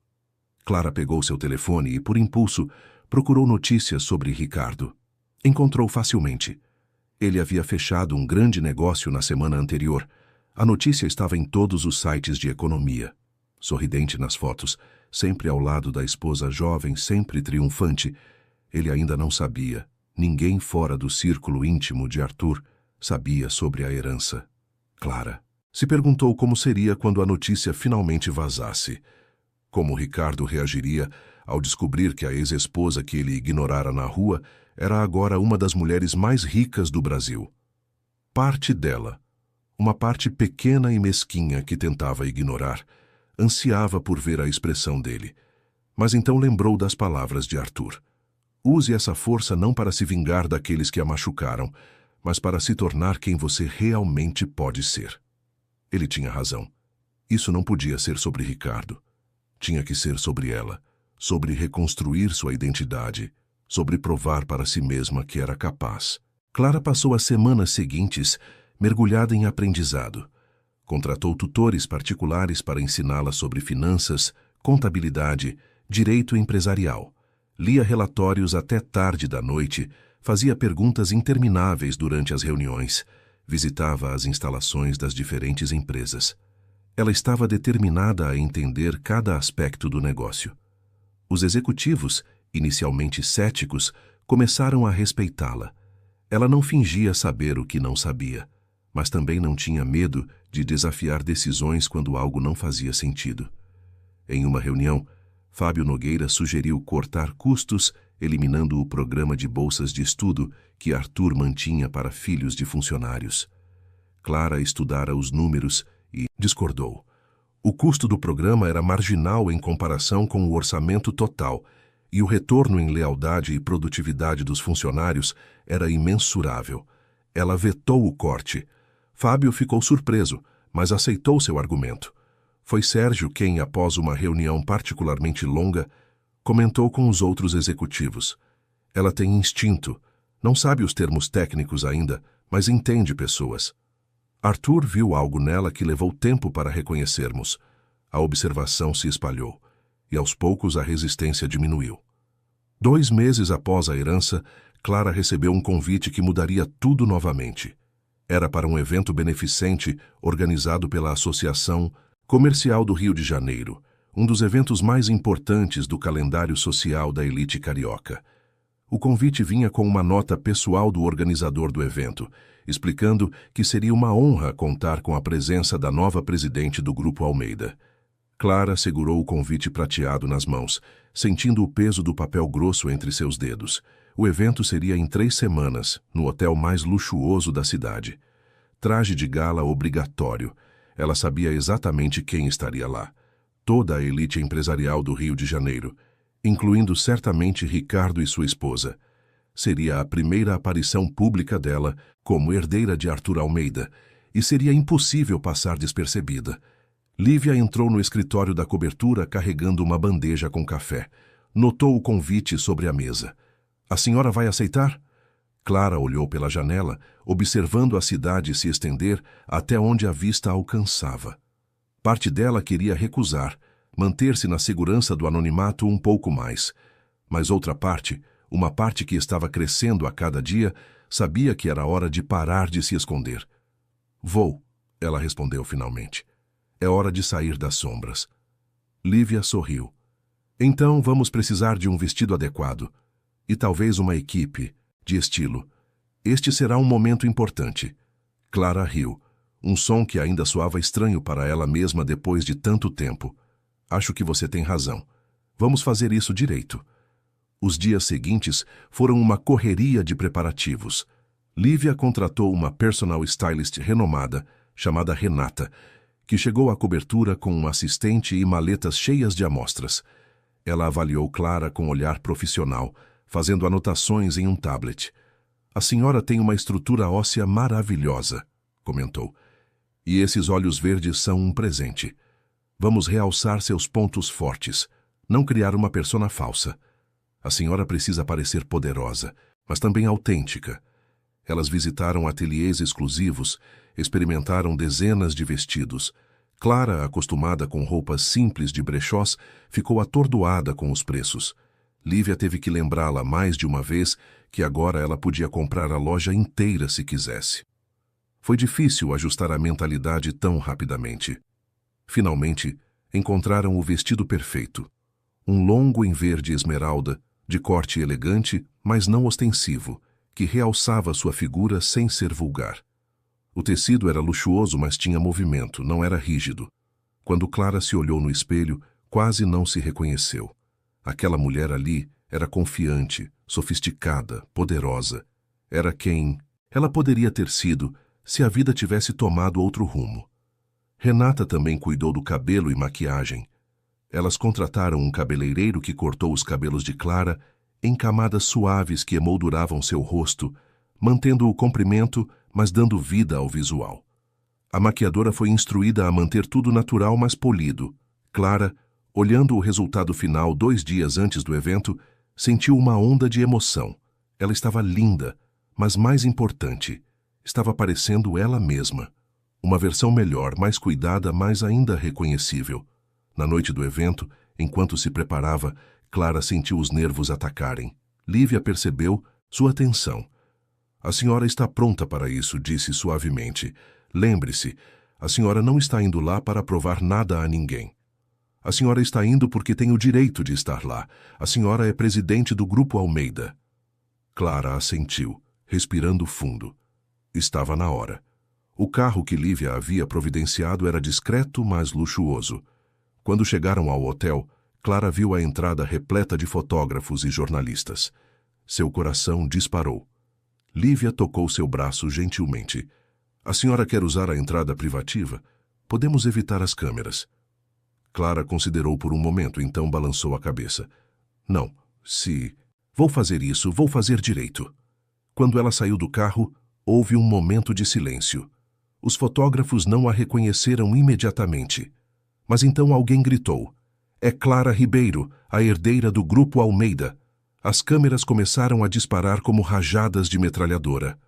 Clara pegou seu telefone e, por impulso, procurou notícias sobre Ricardo. Encontrou facilmente. Ele havia fechado um grande negócio na semana anterior. A notícia estava em todos os sites de economia. Sorridente nas fotos, sempre ao lado da esposa jovem, sempre triunfante, ele ainda não sabia. Ninguém fora do círculo íntimo de Arthur sabia sobre a herança. Clara se perguntou como seria quando a notícia finalmente vazasse. Como Ricardo reagiria ao descobrir que a ex-esposa que ele ignorara na rua era agora uma das mulheres mais ricas do Brasil. Parte dela, uma parte pequena e mesquinha que tentava ignorar, ansiava por ver a expressão dele. Mas então lembrou das palavras de Arthur. Use essa força não para se vingar daqueles que a machucaram, mas para se tornar quem você realmente pode ser. Ele tinha razão. Isso não podia ser sobre Ricardo. Tinha que ser sobre ela, sobre reconstruir sua identidade, sobre provar para si mesma que era capaz. Clara passou as semanas seguintes mergulhada em aprendizado. Contratou tutores particulares para ensiná-la sobre finanças, contabilidade, direito empresarial. Lia relatórios até tarde da noite, fazia perguntas intermináveis durante as reuniões, visitava as instalações das diferentes empresas. Ela estava determinada a entender cada aspecto do negócio. Os executivos, inicialmente céticos, começaram a respeitá-la. Ela não fingia saber o que não sabia, mas também não tinha medo de desafiar decisões quando algo não fazia sentido. Em uma reunião, Fábio Nogueira sugeriu cortar custos, eliminando o programa de bolsas de estudo que Arthur mantinha para filhos de funcionários. Clara estudara os números e discordou. O custo do programa era marginal em comparação com o orçamento total, e o retorno em lealdade e produtividade dos funcionários era imensurável. Ela vetou o corte. Fábio ficou surpreso, mas aceitou seu argumento. Foi Sérgio quem, após uma reunião particularmente longa, comentou com os outros executivos. Ela tem instinto. Não sabe os termos técnicos ainda, mas entende pessoas. Arthur viu algo nela que levou tempo para reconhecermos. A observação se espalhou, e aos poucos a resistência diminuiu. 2 meses após a herança, Clara recebeu um convite que mudaria tudo novamente. Era para um evento beneficente organizado pela Associação Comercial do Rio de Janeiro, um dos eventos mais importantes do calendário social da elite carioca. O convite vinha com uma nota pessoal do organizador do evento, explicando que seria uma honra contar com a presença da nova presidente do Grupo Almeida. Clara segurou o convite prateado nas mãos, sentindo o peso do papel grosso entre seus dedos. O evento seria em 3 semanas, no hotel mais luxuoso da cidade. Traje de gala obrigatório. Ela sabia exatamente quem estaria lá. Toda a elite empresarial do Rio de Janeiro, incluindo certamente Ricardo e sua esposa. Seria a primeira aparição pública dela como herdeira de Arthur Almeida, e seria impossível passar despercebida. Lívia entrou no escritório da cobertura carregando uma bandeja com café. Notou o convite sobre a mesa. "A senhora vai aceitar?" Clara olhou pela janela, observando a cidade se estender até onde a vista alcançava. Parte dela queria recusar, manter-se na segurança do anonimato um pouco mais. Mas outra parte, uma parte que estava crescendo a cada dia, sabia que era hora de parar de se esconder. "Vou", ela respondeu finalmente. "É hora de sair das sombras." Lívia sorriu. "Então vamos precisar de um vestido adequado. E talvez uma equipe de estilo. Este será um momento importante." Clara riu, um som que ainda soava estranho para ela mesma depois de tanto tempo. "Acho que você tem razão. Vamos fazer isso direito." Os dias seguintes foram uma correria de preparativos. Lívia contratou uma personal stylist renomada, chamada Renata, que chegou à cobertura com um assistente e maletas cheias de amostras. Ela avaliou Clara com olhar profissional, fazendo anotações em um tablet. "A senhora tem uma estrutura óssea maravilhosa", comentou. "E esses olhos verdes são um presente. Vamos realçar seus pontos fortes, não criar uma persona falsa. A senhora precisa parecer poderosa, mas também autêntica." Elas visitaram ateliês exclusivos, experimentaram dezenas de vestidos. Clara, acostumada com roupas simples de brechós, ficou atordoada com os preços. Lívia teve que lembrá-la mais de uma vez que agora ela podia comprar a loja inteira se quisesse. Foi difícil ajustar a mentalidade tão rapidamente. Finalmente, encontraram o vestido perfeito. Um longo em verde esmeralda, de corte elegante, mas não ostensivo, que realçava sua figura sem ser vulgar. O tecido era luxuoso, mas tinha movimento, não era rígido. Quando Clara se olhou no espelho, quase não se reconheceu. Aquela mulher ali era confiante, sofisticada, poderosa. Era quem ela poderia ter sido se a vida tivesse tomado outro rumo. Renata também cuidou do cabelo e maquiagem. Elas contrataram um cabeleireiro que cortou os cabelos de Clara em camadas suaves que emolduravam seu rosto, mantendo o comprimento, mas dando vida ao visual. A maquiadora foi instruída a manter tudo natural, mas polido. Clara, olhando o resultado final 2 dias antes do evento, sentiu uma onda de emoção. Ela estava linda, mas mais importante, estava parecendo ela mesma. Uma versão melhor, mais cuidada, mas ainda reconhecível. Na noite do evento, enquanto se preparava, Clara sentiu os nervos atacarem. Lívia percebeu sua tensão. "A senhora está pronta para isso", disse suavemente. "Lembre-se, a senhora não está indo lá para provar nada a ninguém. A senhora está indo porque tem o direito de estar lá. A senhora é presidente do Grupo Almeida." Clara assentiu, respirando fundo. Estava na hora. O carro que Lívia havia providenciado era discreto, mas luxuoso. Quando chegaram ao hotel, Clara viu a entrada repleta de fotógrafos e jornalistas. Seu coração disparou. Lívia tocou seu braço gentilmente. "A senhora quer usar a entrada privativa? Podemos evitar as câmeras." Clara considerou por um momento, então balançou a cabeça. "Não, se... Vou fazer isso, vou fazer direito." Quando ela saiu do carro, houve um momento de silêncio. Os fotógrafos não a reconheceram imediatamente. Mas então alguém gritou: "É Clara Ribeiro, a herdeira do Grupo Almeida." As câmeras começaram a disparar como rajadas de metralhadora.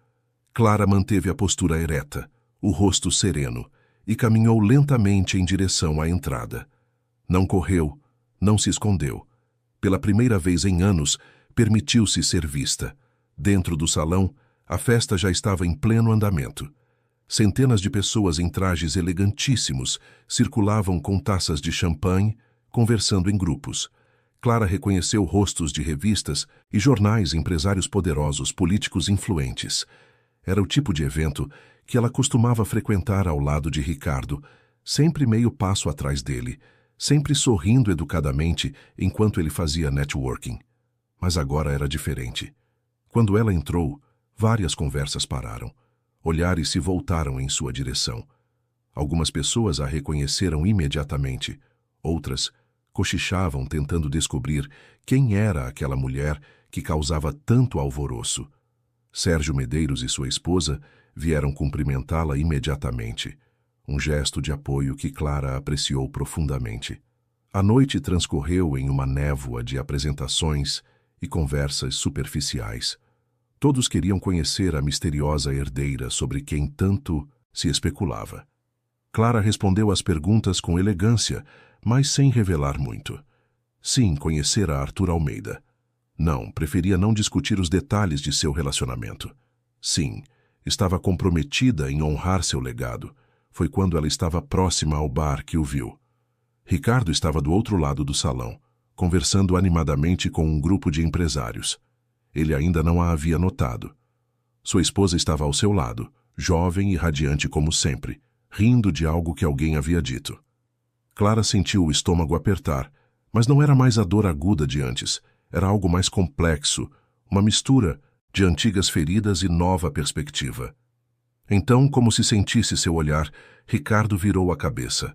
Clara manteve a postura ereta, o rosto sereno, e caminhou lentamente em direção à entrada. Não correu, não se escondeu. Pela primeira vez em anos, permitiu-se ser vista. Dentro do salão, a festa já estava em pleno andamento. Centenas de pessoas em trajes elegantíssimos circulavam com taças de champanhe, conversando em grupos. Clara reconheceu rostos de revistas e jornais, empresários poderosos, políticos influentes. Era o tipo de evento que ela costumava frequentar ao lado de Ricardo, sempre meio passo atrás dele, sempre sorrindo educadamente enquanto ele fazia networking. Mas agora era diferente. Quando ela entrou, várias conversas pararam. Olhares se voltaram em sua direção. Algumas pessoas a reconheceram imediatamente. Outras cochichavam tentando descobrir quem era aquela mulher que causava tanto alvoroço. Sérgio Medeiros e sua esposa vieram cumprimentá-la imediatamente. Um gesto de apoio que Clara apreciou profundamente. A noite transcorreu em uma névoa de apresentações e conversas superficiais. Todos queriam conhecer a misteriosa herdeira sobre quem tanto se especulava. Clara respondeu às perguntas com elegância, mas sem revelar muito. Sim, conhecera Arthur Almeida. Não, preferia não discutir os detalhes de seu relacionamento. Sim, estava comprometida em honrar seu legado. Foi quando ela estava próxima ao bar que o viu. Ricardo estava do outro lado do salão, conversando animadamente com um grupo de empresários. Ele ainda não a havia notado. Sua esposa estava ao seu lado, jovem e radiante como sempre, rindo de algo que alguém havia dito. Clara sentiu o estômago apertar, mas não era mais a dor aguda de antes. Era algo mais complexo, uma mistura de antigas feridas e nova perspectiva. Então, como se sentisse seu olhar, Ricardo virou a cabeça.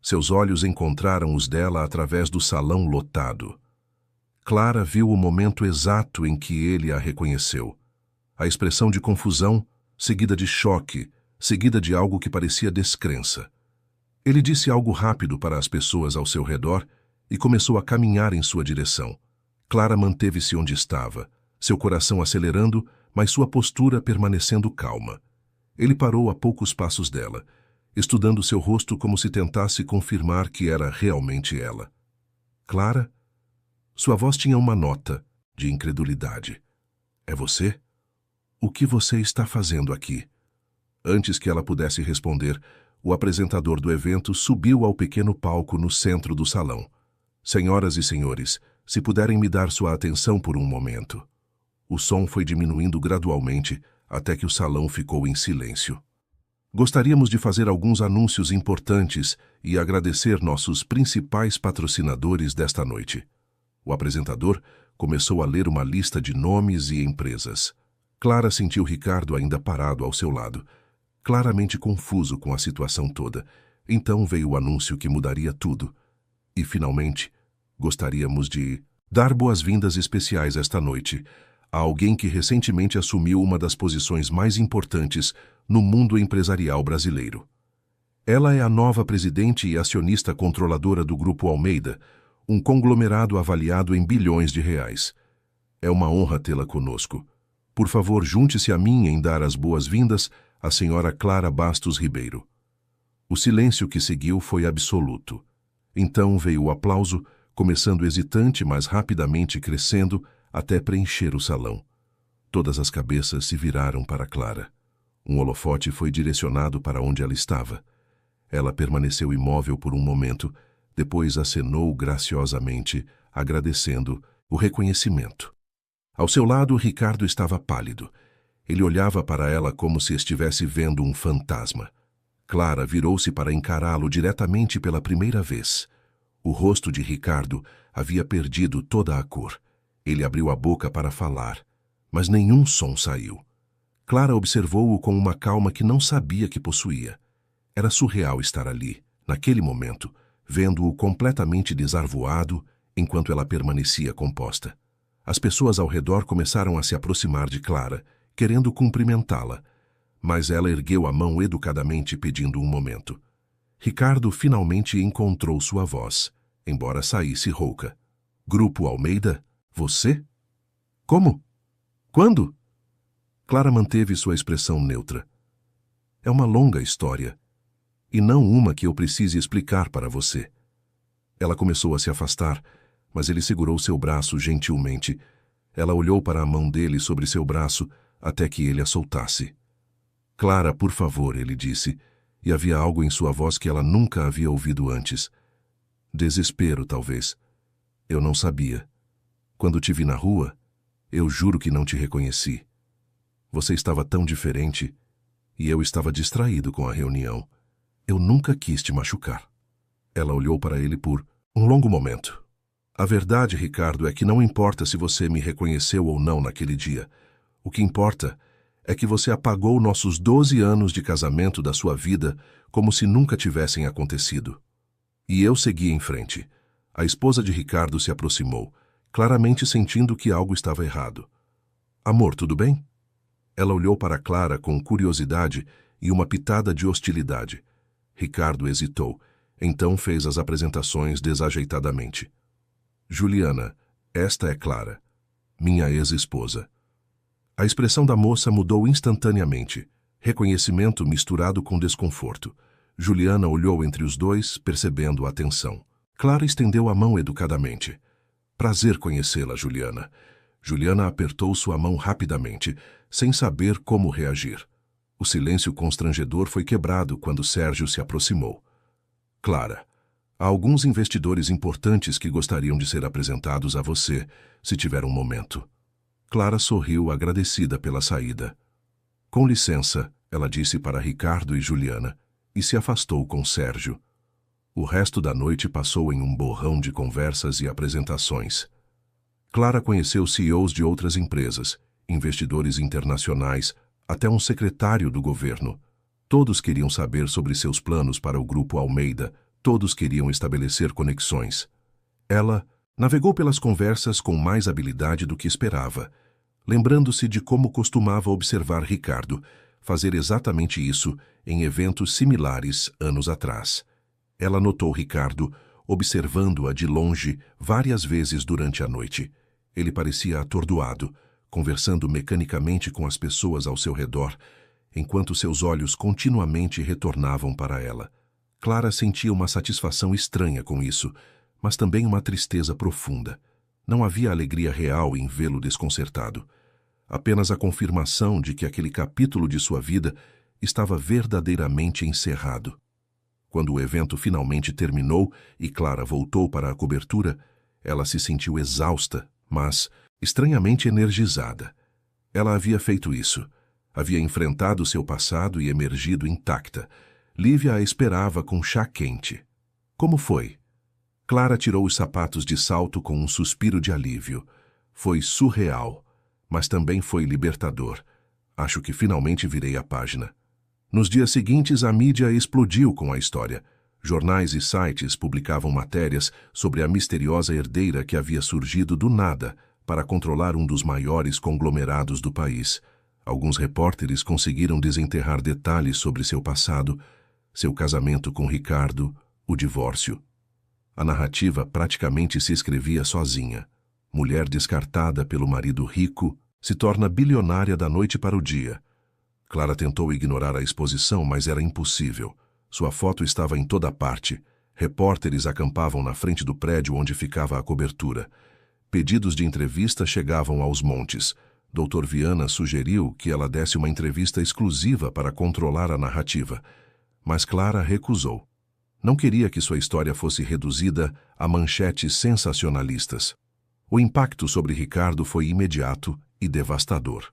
Seus olhos encontraram os dela através do salão lotado. Clara viu o momento exato em que ele a reconheceu. A expressão de confusão, seguida de choque, seguida de algo que parecia descrença. Ele disse algo rápido para as pessoas ao seu redor e começou a caminhar em sua direção. Clara manteve-se onde estava, seu coração acelerando, mas sua postura permanecendo calma. Ele parou a poucos passos dela, estudando seu rosto como se tentasse confirmar que era realmente ela. Clara? Sua voz tinha uma nota de incredulidade. É você? O que você está fazendo aqui? Antes que ela pudesse responder, o apresentador do evento subiu ao pequeno palco no centro do salão. Senhoras e senhores, se puderem me dar sua atenção por um momento. O som foi diminuindo gradualmente até que o salão ficou em silêncio. Gostaríamos de fazer alguns anúncios importantes e agradecer nossos principais patrocinadores desta noite. O apresentador começou a ler uma lista de nomes e empresas. Clara sentiu Ricardo ainda parado ao seu lado, claramente confuso com a situação toda. Então veio o anúncio que mudaria tudo. E, finalmente, gostaríamos de dar boas-vindas especiais esta noite a alguém que recentemente assumiu uma das posições mais importantes no mundo empresarial brasileiro. Ela é a nova presidente e acionista controladora do Grupo Almeida, um conglomerado avaliado em bilhões de reais. É uma honra tê-la conosco. Por favor, junte-se a mim em dar as boas-vindas à senhora Clara Bastos Ribeiro. O silêncio que seguiu foi absoluto. Então veio o aplauso, começando hesitante, mas rapidamente crescendo até preencher o salão. Todas as cabeças se viraram para Clara. Um holofote foi direcionado para onde ela estava. Ela permaneceu imóvel por um momento, depois acenou graciosamente, agradecendo o reconhecimento. Ao seu lado, Ricardo estava pálido. Ele olhava para ela como se estivesse vendo um fantasma. Clara virou-se para encará-lo diretamente pela primeira vez. O rosto de Ricardo havia perdido toda a cor. Ele abriu a boca para falar, mas nenhum som saiu. Clara observou-o com uma calma que não sabia que possuía. Era surreal estar ali, naquele momento, vendo-o completamente desarvoado, enquanto ela permanecia composta. As pessoas ao redor começaram a se aproximar de Clara, querendo cumprimentá-la, mas ela ergueu a mão educadamente pedindo um momento. Ricardo finalmente encontrou sua voz, embora saísse rouca. Grupo Almeida? Você? Como? Quando? Clara manteve sua expressão neutra. É uma longa história, e não uma que eu precise explicar para você. Ela começou a se afastar, mas ele segurou seu braço gentilmente. Ela olhou para a mão dele sobre seu braço até que ele a soltasse. Clara, por favor, ele disse, e havia algo em sua voz que ela nunca havia ouvido antes. Desespero, talvez. Eu não sabia. Quando te vi na rua, eu juro que não te reconheci. Você estava tão diferente, e eu estava distraído com a reunião. Eu nunca quis te machucar. Ela olhou para ele por um longo momento. A verdade, Ricardo, é que não importa se você me reconheceu ou não naquele dia. O que importa é que você apagou nossos 12 anos de casamento da sua vida como se nunca tivessem acontecido. E eu segui em frente. A esposa de Ricardo se aproximou, claramente sentindo que algo estava errado. Amor, tudo bem? Ela olhou para Clara com curiosidade e uma pitada de hostilidade. Ricardo hesitou, então fez as apresentações desajeitadamente. Juliana, esta é Clara, minha ex-esposa. A expressão da moça mudou instantaneamente, reconhecimento misturado com desconforto. Juliana olhou entre os dois, percebendo a tensão. Clara estendeu a mão educadamente. Prazer conhecê-la, Juliana. Juliana apertou sua mão rapidamente, sem saber como reagir. O silêncio constrangedor foi quebrado quando Sérgio se aproximou. Clara, há alguns investidores importantes que gostariam de ser apresentados a você, se tiver um momento. Clara sorriu agradecida pela saída. Com licença, ela disse para Ricardo e Juliana, e se afastou com Sérgio. O resto da noite passou em um borrão de conversas e apresentações. Clara conheceu CEOs de outras empresas, investidores internacionais, até um secretário do governo. Todos queriam saber sobre seus planos para o Grupo Almeida, todos queriam estabelecer conexões. Ela navegou pelas conversas com mais habilidade do que esperava, lembrando-se de como costumava observar Ricardo fazer exatamente isso em eventos similares anos atrás. Ela notou Ricardo observando-a de longe várias vezes durante a noite. Ele parecia atordoado, conversando mecanicamente com as pessoas ao seu redor, enquanto seus olhos continuamente retornavam para ela. Clara sentia uma satisfação estranha com isso, mas também uma tristeza profunda. Não havia alegria real em vê-lo desconcertado. Apenas a confirmação de que aquele capítulo de sua vida estava verdadeiramente encerrado. Quando o evento finalmente terminou e Clara voltou para a cobertura, ela se sentiu exausta, mas estranhamente energizada. Ela havia feito isso. Havia enfrentado seu passado e emergido intacta. Lívia a esperava com chá quente. Como foi? Clara tirou os sapatos de salto com um suspiro de alívio. Foi surreal, mas também foi libertador. Acho que finalmente virei a página. Nos dias seguintes, a mídia explodiu com a história. Jornais e sites publicavam matérias sobre a misteriosa herdeira que havia surgido do nada para controlar um dos maiores conglomerados do país. Alguns repórteres conseguiram desenterrar detalhes sobre seu passado, seu casamento com Ricardo, o divórcio. A narrativa praticamente se escrevia sozinha. Mulher descartada pelo marido rico se torna bilionária da noite para o dia. Clara tentou ignorar a exposição, mas era impossível. Sua foto estava em toda parte. Repórteres acampavam na frente do prédio onde ficava a cobertura. Pedidos de entrevista chegavam aos montes. Dr. Viana sugeriu que ela desse uma entrevista exclusiva para controlar a narrativa. Mas Clara recusou. Não queria que sua história fosse reduzida a manchetes sensacionalistas. O impacto sobre Ricardo foi imediato e devastador.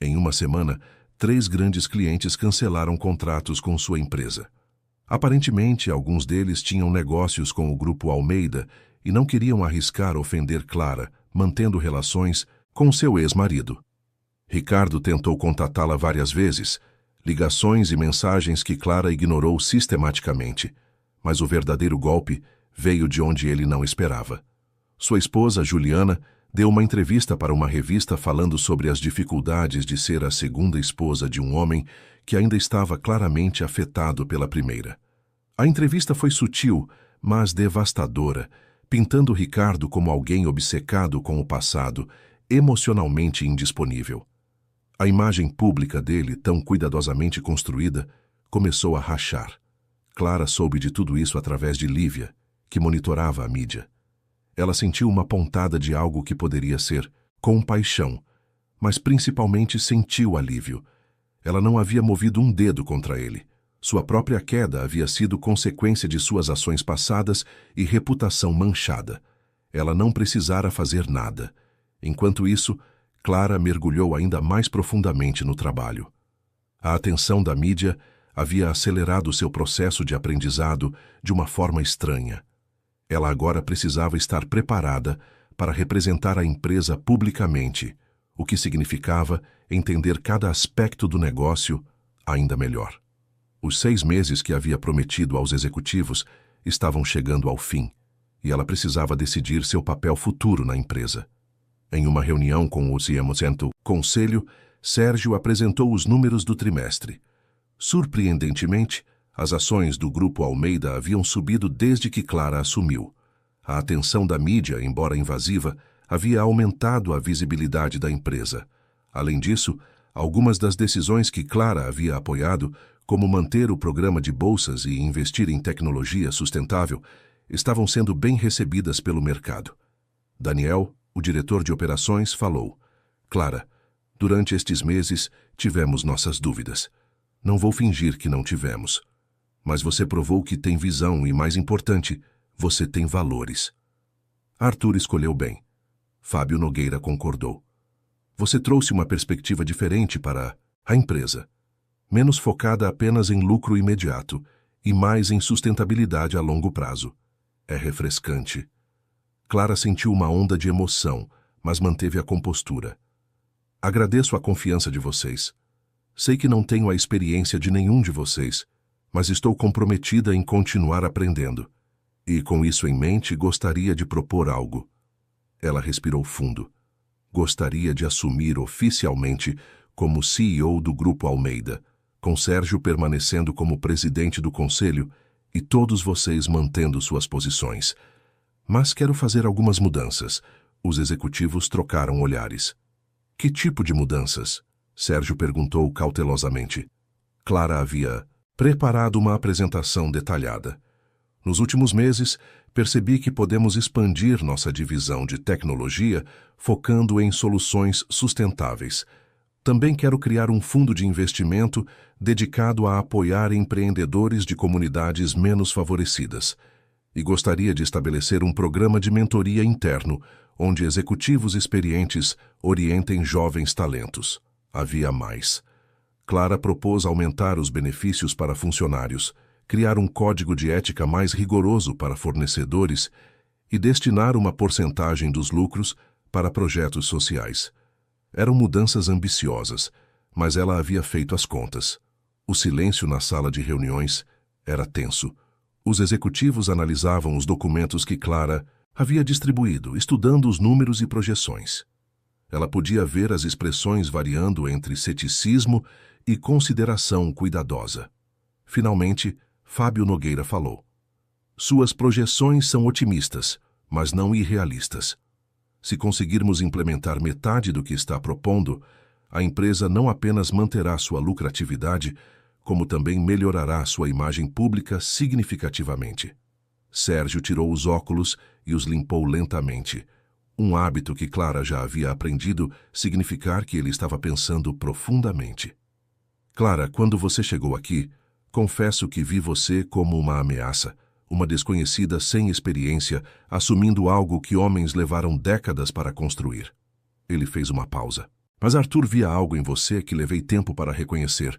Em uma semana, 3 grandes clientes cancelaram contratos com sua empresa. Aparentemente, alguns deles tinham negócios com o Grupo Almeida e não queriam arriscar ofender Clara, mantendo relações com seu ex-marido. Ricardo tentou contatá-la várias vezes, ligações e mensagens que Clara ignorou sistematicamente, mas o verdadeiro golpe veio de onde ele não esperava. Sua esposa, Juliana, deu uma entrevista para uma revista falando sobre as dificuldades de ser a segunda esposa de um homem que ainda estava claramente afetado pela primeira. A entrevista foi sutil, mas devastadora, pintando Ricardo como alguém obcecado com o passado, emocionalmente indisponível. A imagem pública dele, tão cuidadosamente construída, começou a rachar. Clara soube de tudo isso através de Lívia, que monitorava a mídia. Ela sentiu uma pontada de algo que poderia ser compaixão, mas principalmente sentiu alívio. Ela não havia movido um dedo contra ele. Sua própria queda havia sido consequência de suas ações passadas e reputação manchada. Ela não precisara fazer nada. Enquanto isso, Clara mergulhou ainda mais profundamente no trabalho. A atenção da mídia havia acelerado seu processo de aprendizado de uma forma estranha. Ela agora precisava estar preparada para representar a empresa publicamente, o que significava entender cada aspecto do negócio ainda melhor. Os 6 meses que havia prometido aos executivos estavam chegando ao fim, e ela precisava decidir seu papel futuro na empresa. Em uma reunião com o conselho, Sérgio apresentou os números do trimestre. Surpreendentemente, as ações do Grupo Almeida haviam subido desde que Clara assumiu. A atenção da mídia, embora invasiva, havia aumentado a visibilidade da empresa. Além disso, algumas das decisões que Clara havia apoiado, como manter o programa de bolsas e investir em tecnologia sustentável, estavam sendo bem recebidas pelo mercado. Daniel, o diretor de operações, falou: Clara, durante estes meses tivemos nossas dúvidas. Não vou fingir que não tivemos. Mas você provou que tem visão e, mais importante, você tem valores. Arthur escolheu bem. Fábio Nogueira concordou. Você trouxe uma perspectiva diferente para a empresa, menos focada apenas em lucro imediato e mais em sustentabilidade a longo prazo. É refrescante. Clara sentiu uma onda de emoção, mas manteve a compostura. Agradeço a confiança de vocês. Sei que não tenho a experiência de nenhum de vocês, mas estou comprometida em continuar aprendendo. E, com isso em mente, gostaria de propor algo. Ela respirou fundo. Gostaria de assumir oficialmente como CEO do Grupo Almeida, com Sérgio permanecendo como presidente do conselho e todos vocês mantendo suas posições. Mas quero fazer algumas mudanças. Os executivos trocaram olhares. Que tipo de mudanças? Sérgio perguntou cautelosamente. Clara havia preparado uma apresentação detalhada. Nos últimos meses, percebi que podemos expandir nossa divisão de tecnologia focando em soluções sustentáveis. Também quero criar um fundo de investimento dedicado a apoiar empreendedores de comunidades menos favorecidas. E gostaria de estabelecer um programa de mentoria interno, onde executivos experientes orientem jovens talentos. Havia mais. Clara propôs aumentar os benefícios para funcionários, criar um código de ética mais rigoroso para fornecedores e destinar uma porcentagem dos lucros para projetos sociais. Eram mudanças ambiciosas, mas ela havia feito as contas. O silêncio na sala de reuniões era tenso. Os executivos analisavam os documentos que Clara havia distribuído, estudando os números e projeções. Ela podia ver as expressões variando entre ceticismo e consideração cuidadosa. Finalmente, Fábio Nogueira falou. Suas projeções são otimistas, mas não irrealistas. Se conseguirmos implementar metade do que está propondo, a empresa não apenas manterá sua lucratividade, como também melhorará sua imagem pública significativamente. Sérgio tirou os óculos e os limpou lentamente. Um hábito que Clara já havia aprendido significar que ele estava pensando profundamente. Clara, quando você chegou aqui, confesso que vi você como uma ameaça, uma desconhecida sem experiência, assumindo algo que homens levaram décadas para construir. Ele fez uma pausa. Mas Arthur via algo em você que levei tempo para reconhecer.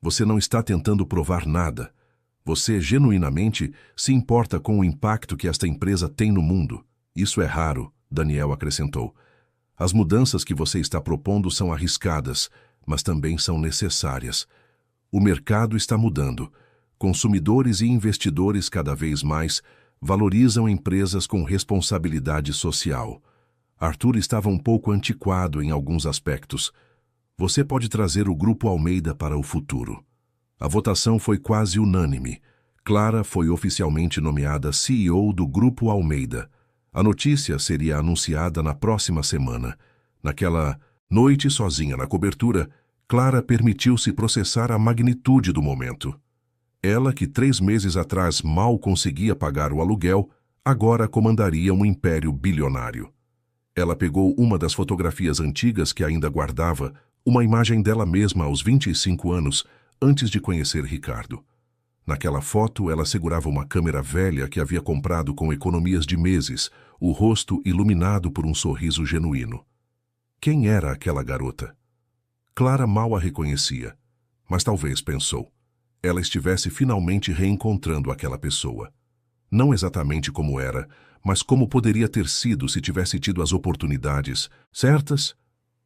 Você não está tentando provar nada. Você genuinamente se importa com o impacto que esta empresa tem no mundo. Isso é raro, Daniel acrescentou. As mudanças que você está propondo são arriscadas, mas também são necessárias. O mercado está mudando. Consumidores e investidores cada vez mais valorizam empresas com responsabilidade social. Arthur estava um pouco antiquado em alguns aspectos. Você pode trazer o Grupo Almeida para o futuro. A votação foi quase unânime. Clara foi oficialmente nomeada CEO do Grupo Almeida. A notícia seria anunciada na próxima semana. Naquela noite sozinha na cobertura, Clara permitiu-se processar a magnitude do momento. Ela, que 3 meses atrás mal conseguia pagar o aluguel, agora comandaria um império bilionário. Ela pegou uma das fotografias antigas que ainda guardava, uma imagem dela mesma aos 25 anos, antes de conhecer Ricardo. Naquela foto, ela segurava uma câmera velha que havia comprado com economias de meses, o rosto iluminado por um sorriso genuíno. Quem era aquela garota? Clara mal a reconhecia, mas talvez, pensou, ela estivesse finalmente reencontrando aquela pessoa. Não exatamente como era, mas como poderia ter sido se tivesse tido as oportunidades certas.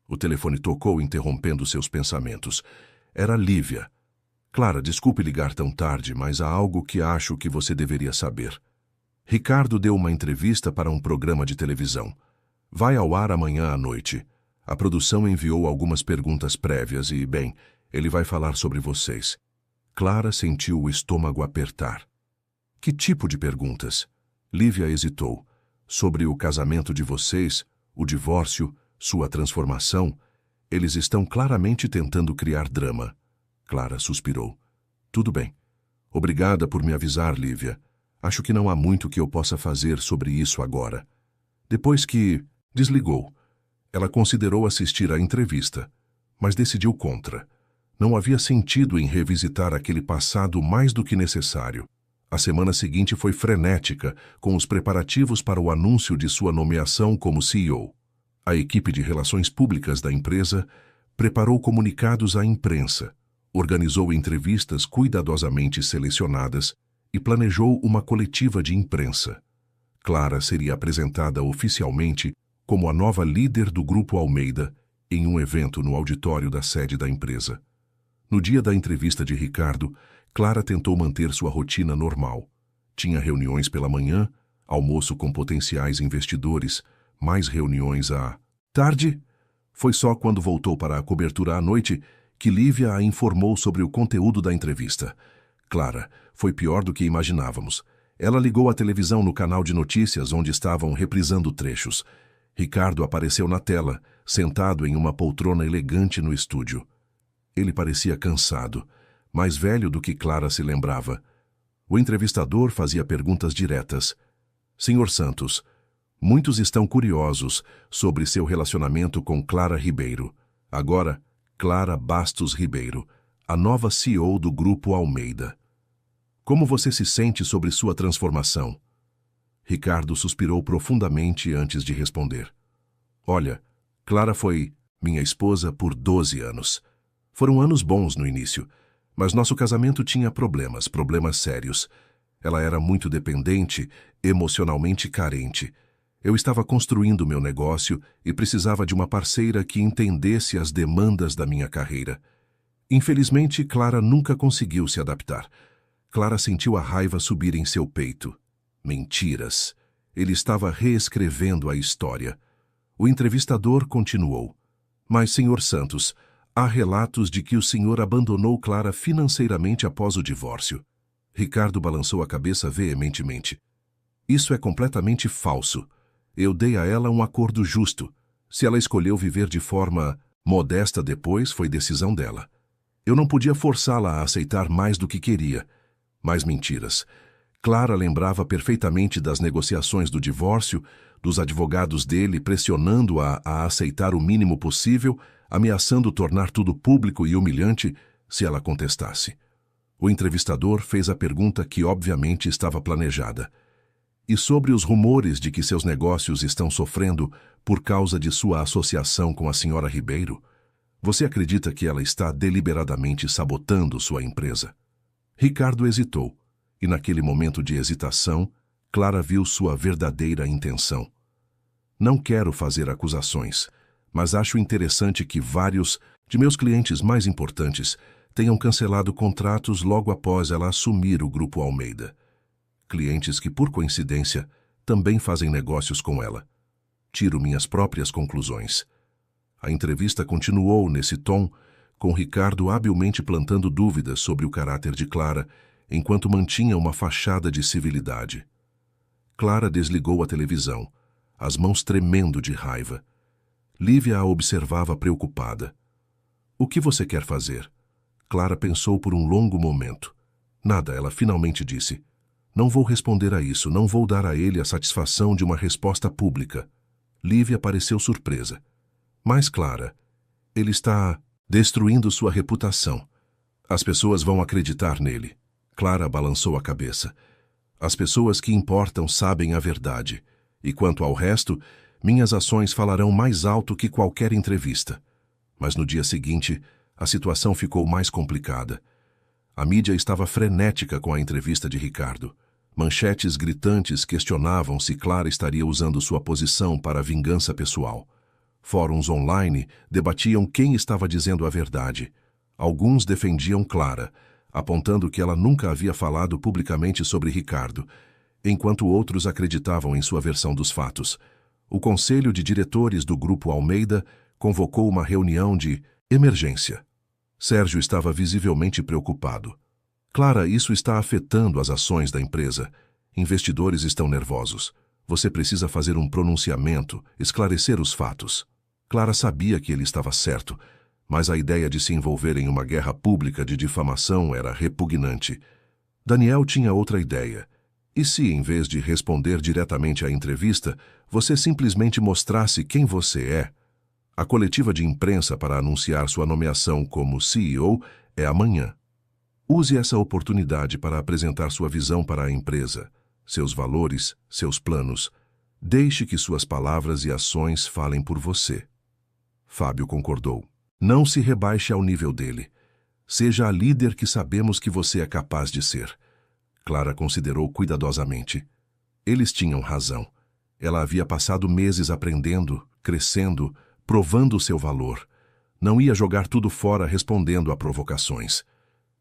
O telefone tocou, interrompendo seus pensamentos. Era Lívia. Clara, desculpe ligar tão tarde, mas há algo que acho que você deveria saber. Ricardo deu uma entrevista para um programa de televisão. Vai ao ar amanhã à noite. A produção enviou algumas perguntas prévias e, bem, ele vai falar sobre vocês. Clara sentiu o estômago apertar. Que tipo de perguntas? Lívia hesitou. Sobre o casamento de vocês, o divórcio, sua transformação. Eles estão claramente tentando criar drama. Clara suspirou. Tudo bem. Obrigada por me avisar, Lívia. Acho que não há muito que eu possa fazer sobre isso agora. Depois que desligou, ela considerou assistir à entrevista, mas decidiu contra. Não havia sentido em revisitar aquele passado mais do que necessário. A semana seguinte foi frenética, com os preparativos para o anúncio de sua nomeação como CEO. A equipe de relações públicas da empresa preparou comunicados à imprensa, organizou entrevistas cuidadosamente selecionadas e planejou uma coletiva de imprensa. Clara seria apresentada oficialmente como a nova líder do Grupo Almeida em um evento no auditório da sede da empresa. No dia da entrevista de Ricardo, Clara tentou manter sua rotina normal. Tinha reuniões pela manhã, almoço com potenciais investidores, mais reuniões à tarde. Foi só quando voltou para a cobertura à noite que Lívia a informou sobre o conteúdo da entrevista. Clara, foi pior do que imaginávamos. Ela ligou a televisão no canal de notícias onde estavam reprisando trechos. Ricardo apareceu na tela, sentado em uma poltrona elegante no estúdio. Ele parecia cansado, mais velho do que Clara se lembrava. O entrevistador fazia perguntas diretas. Senhor Santos, muitos estão curiosos sobre seu relacionamento com Clara Ribeiro. Agora, Clara Bastos Ribeiro, a nova CEO do Grupo Almeida. Como você se sente sobre sua transformação? Ricardo suspirou profundamente antes de responder. Olha, Clara foi minha esposa por 12 anos. Foram anos bons no início, mas nosso casamento tinha problemas sérios. Ela era muito dependente, emocionalmente carente. Eu estava construindo meu negócio e precisava de uma parceira que entendesse as demandas da minha carreira. Infelizmente, Clara nunca conseguiu se adaptar. Clara sentiu a raiva subir em seu peito. Mentiras. Ele estava reescrevendo a história. O entrevistador continuou. Mas, Sr. Santos, há relatos de que o senhor abandonou Clara financeiramente após o divórcio. Ricardo balançou a cabeça veementemente. Isso é completamente falso. Eu dei a ela um acordo justo. Se ela escolheu viver de forma modesta depois, foi decisão dela. Eu não podia forçá-la a aceitar mais do que queria. Mais mentiras. Clara lembrava perfeitamente das negociações do divórcio, dos advogados dele pressionando-a a aceitar o mínimo possível, ameaçando tornar tudo público e humilhante se ela contestasse. O entrevistador fez a pergunta que obviamente estava planejada. E sobre os rumores de que seus negócios estão sofrendo por causa de sua associação com a senhora Ribeiro, você acredita que ela está deliberadamente sabotando sua empresa? Ricardo hesitou, e naquele momento de hesitação, Clara viu sua verdadeira intenção. Não quero fazer acusações, mas acho interessante que vários de meus clientes mais importantes tenham cancelado contratos logo após ela assumir o Grupo Almeida. Clientes que, por coincidência, também fazem negócios com ela. Tiro minhas próprias conclusões. A entrevista continuou nesse tom, com Ricardo habilmente plantando dúvidas sobre o caráter de Clara, enquanto mantinha uma fachada de civilidade. Clara desligou a televisão, as mãos tremendo de raiva. Lívia a observava preocupada. O que você quer fazer? Clara pensou por um longo momento. Nada, ela finalmente disse. Não vou responder a isso, não vou dar a ele a satisfação de uma resposta pública. Lívia pareceu surpresa. Mas, Clara, ele está destruindo sua reputação. As pessoas vão acreditar nele. Clara balançou a cabeça. As pessoas que importam sabem a verdade. E quanto ao resto, minhas ações falarão mais alto que qualquer entrevista. Mas no dia seguinte, a situação ficou mais complicada. A mídia estava frenética com a entrevista de Ricardo. Manchetes gritantes questionavam se Clara estaria usando sua posição para a vingança pessoal. Fóruns online debatiam quem estava dizendo a verdade. Alguns defendiam Clara, apontando que ela nunca havia falado publicamente sobre Ricardo, enquanto outros acreditavam em sua versão dos fatos. O conselho de diretores do Grupo Almeida convocou uma reunião de emergência. Sérgio estava visivelmente preocupado. Clara, isso está afetando as ações da empresa. Investidores estão nervosos. Você precisa fazer um pronunciamento, esclarecer os fatos. Clara sabia que ele estava certo, mas a ideia de se envolver em uma guerra pública de difamação era repugnante. Daniel tinha outra ideia. E se, em vez de responder diretamente à entrevista, você simplesmente mostrasse quem você é? A coletiva de imprensa para anunciar sua nomeação como CEO é amanhã. Use essa oportunidade para apresentar sua visão para a empresa, seus valores, seus planos. Deixe que suas palavras e ações falem por você. Fábio concordou. Não se rebaixe ao nível dele. Seja a líder que sabemos que você é capaz de ser. Clara considerou cuidadosamente. Eles tinham razão. Ela havia passado meses aprendendo, crescendo, provando seu valor. Não ia jogar tudo fora respondendo a provocações.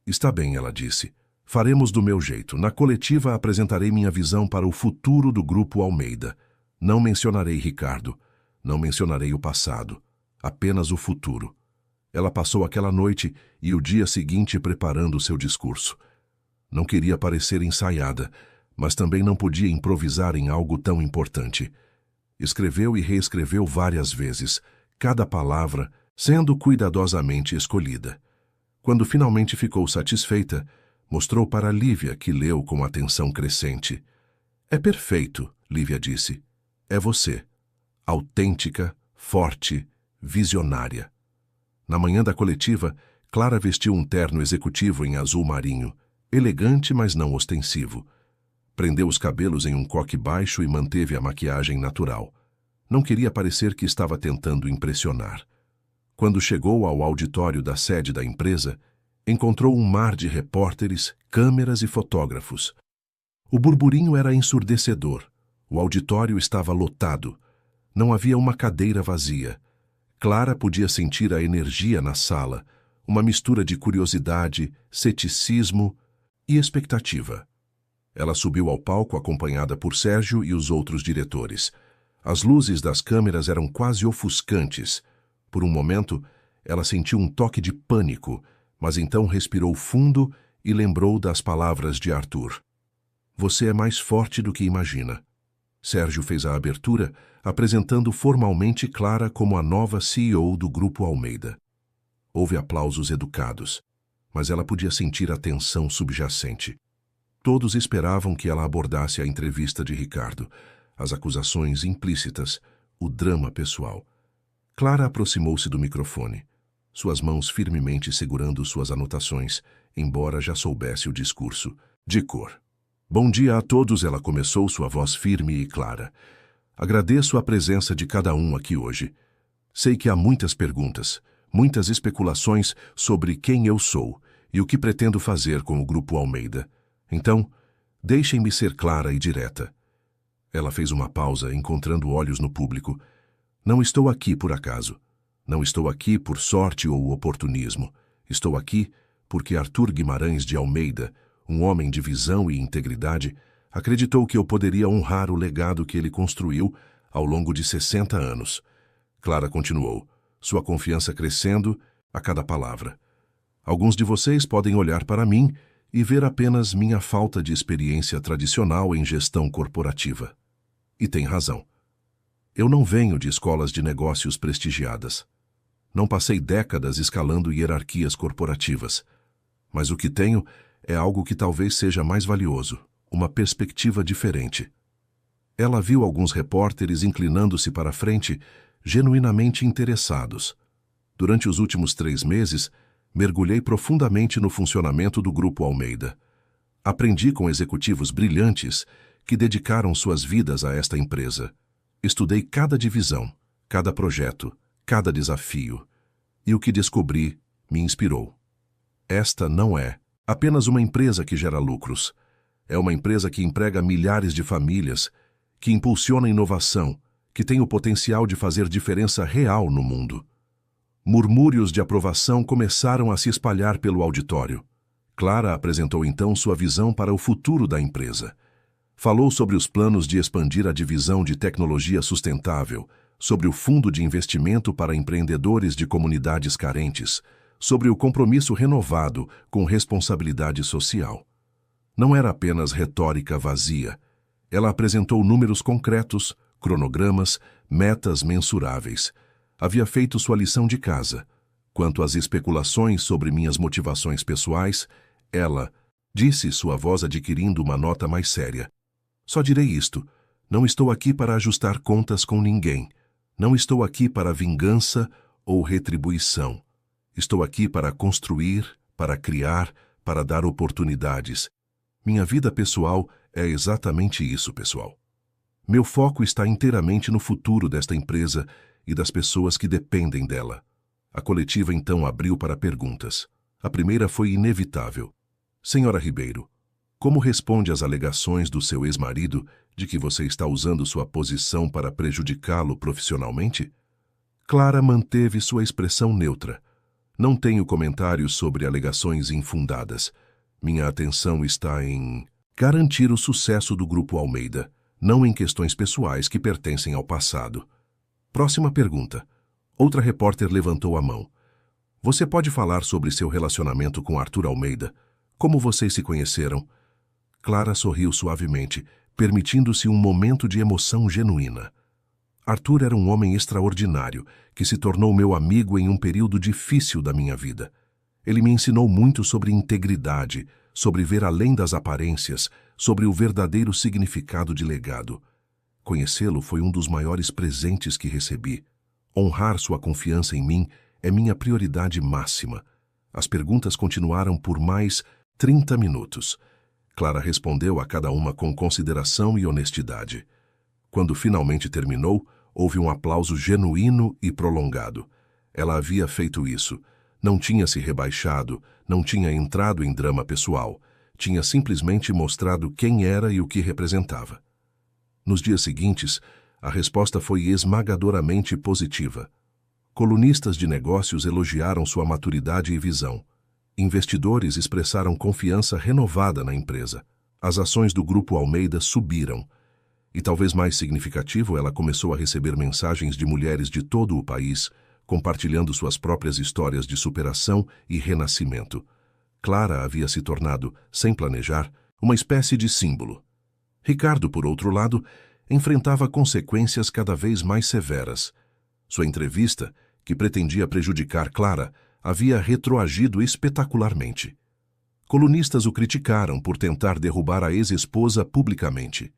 Está bem, ela disse. Faremos do meu jeito. Na coletiva apresentarei minha visão para o futuro do Grupo Almeida. Não mencionarei Ricardo. Não mencionarei o passado. Apenas o futuro. Ela passou aquela noite e o dia seguinte preparando seu discurso. Não queria parecer ensaiada, mas também não podia improvisar em algo tão importante. Escreveu e reescreveu várias vezes, cada palavra sendo cuidadosamente escolhida. Quando finalmente ficou satisfeita, mostrou para Lívia, que leu com atenção crescente. É perfeito, Lívia disse. É você. Autêntica, forte, visionária. Na manhã da coletiva, Clara vestiu um terno executivo em azul marinho, elegante, mas não ostensivo. Prendeu os cabelos em um coque baixo e manteve a maquiagem natural. Não queria parecer que estava tentando impressionar. Quando chegou ao auditório da sede da empresa, encontrou um mar de repórteres, câmeras e fotógrafos. O burburinho era ensurdecedor. O auditório estava lotado. Não havia uma cadeira vazia. Clara podia sentir a energia na sala, uma mistura de curiosidade, ceticismo e expectativa. Ela subiu ao palco acompanhada por Sérgio e os outros diretores. As luzes das câmeras eram quase ofuscantes. Por um momento, ela sentiu um toque de pânico, mas então respirou fundo e lembrou das palavras de Arthur. Você é mais forte do que imagina. Sérgio fez a abertura, apresentando formalmente Clara como a nova CEO do Grupo Almeida. Houve aplausos educados, mas ela podia sentir a tensão subjacente. Todos esperavam que ela abordasse a entrevista de Ricardo, as acusações implícitas, o drama pessoal. Clara aproximou-se do microfone, suas mãos firmemente segurando suas anotações, embora já soubesse o discurso, de cor. Bom dia a todos, ela começou, sua voz firme e clara. Agradeço a presença de cada um aqui hoje. Sei que há muitas perguntas, muitas especulações sobre quem eu sou e o que pretendo fazer com o Grupo Almeida. Então, deixem-me ser clara e direta. Ela fez uma pausa, encontrando olhos no público. Não estou aqui por acaso. Não estou aqui por sorte ou oportunismo. Estou aqui porque Arthur Guimarães de Almeida, um homem de visão e integridade, acreditou que eu poderia honrar o legado que ele construiu ao longo de 60 anos. Clara continuou, sua confiança crescendo a cada palavra. Alguns de vocês podem olhar para mim e ver apenas minha falta de experiência tradicional em gestão corporativa. E tem razão. Eu não venho de escolas de negócios prestigiadas. Não passei décadas escalando hierarquias corporativas. Mas o que tenho é algo que talvez seja mais valioso, uma perspectiva diferente. Ela viu alguns repórteres inclinando-se para a frente, genuinamente interessados. Durante os últimos 3 meses, mergulhei profundamente no funcionamento do Grupo Almeida. Aprendi com executivos brilhantes que dedicaram suas vidas a esta empresa. Estudei cada divisão, cada projeto, cada desafio. E o que descobri me inspirou. Esta não é apenas uma empresa que gera lucros. É uma empresa que emprega milhares de famílias, que impulsiona inovação, que tem o potencial de fazer diferença real no mundo. Murmúrios de aprovação começaram a se espalhar pelo auditório. Clara apresentou então sua visão para o futuro da empresa. Falou sobre os planos de expandir a divisão de tecnologia sustentável, sobre o fundo de investimento para empreendedores de comunidades carentes, sobre o compromisso renovado com responsabilidade social. Não era apenas retórica vazia. Ela apresentou números concretos, cronogramas, metas mensuráveis. Havia feito sua lição de casa. Quanto às especulações sobre minhas motivações pessoais, ela disse, sua voz adquirindo uma nota mais séria. Só direi isto: não estou aqui para ajustar contas com ninguém. Não estou aqui para vingança ou retribuição. Estou aqui para construir, para criar, para dar oportunidades. Minha vida pessoal é exatamente isso, pessoal. Meu foco está inteiramente no futuro desta empresa e das pessoas que dependem dela. A coletiva então abriu para perguntas. A primeira foi inevitável. Senhora Ribeiro, como responde às alegações do seu ex-marido de que você está usando sua posição para prejudicá-lo profissionalmente? Clara manteve sua expressão neutra. Não tenho comentários sobre alegações infundadas. Minha atenção está em garantir o sucesso do Grupo Almeida, não em questões pessoais que pertencem ao passado. Próxima pergunta. Outra repórter levantou a mão. Você pode falar sobre seu relacionamento com Arthur Almeida? Como vocês se conheceram? Clara sorriu suavemente, permitindo-se um momento de emoção genuína. Arthur era um homem extraordinário, que se tornou meu amigo em um período difícil da minha vida. Ele me ensinou muito sobre integridade, sobre ver além das aparências, sobre o verdadeiro significado de legado. Conhecê-lo foi um dos maiores presentes que recebi. Honrar sua confiança em mim é minha prioridade máxima. As perguntas continuaram por mais 30 minutos. Clara respondeu a cada uma com consideração e honestidade. Quando finalmente terminou, houve um aplauso genuíno e prolongado. Ela havia feito isso. Não tinha se rebaixado, não tinha entrado em drama pessoal. Tinha simplesmente mostrado quem era e o que representava. Nos dias seguintes, a resposta foi esmagadoramente positiva. Colunistas de negócios elogiaram sua maturidade e visão. Investidores expressaram confiança renovada na empresa. As ações do Grupo Almeida subiram. E talvez mais significativo, ela começou a receber mensagens de mulheres de todo o país, compartilhando suas próprias histórias de superação e renascimento. Clara havia se tornado, sem planejar, uma espécie de símbolo. Ricardo, por outro lado, enfrentava consequências cada vez mais severas. Sua entrevista, que pretendia prejudicar Clara, havia retroagido espetacularmente. Colunistas o criticaram por tentar derrubar a ex-esposa publicamente.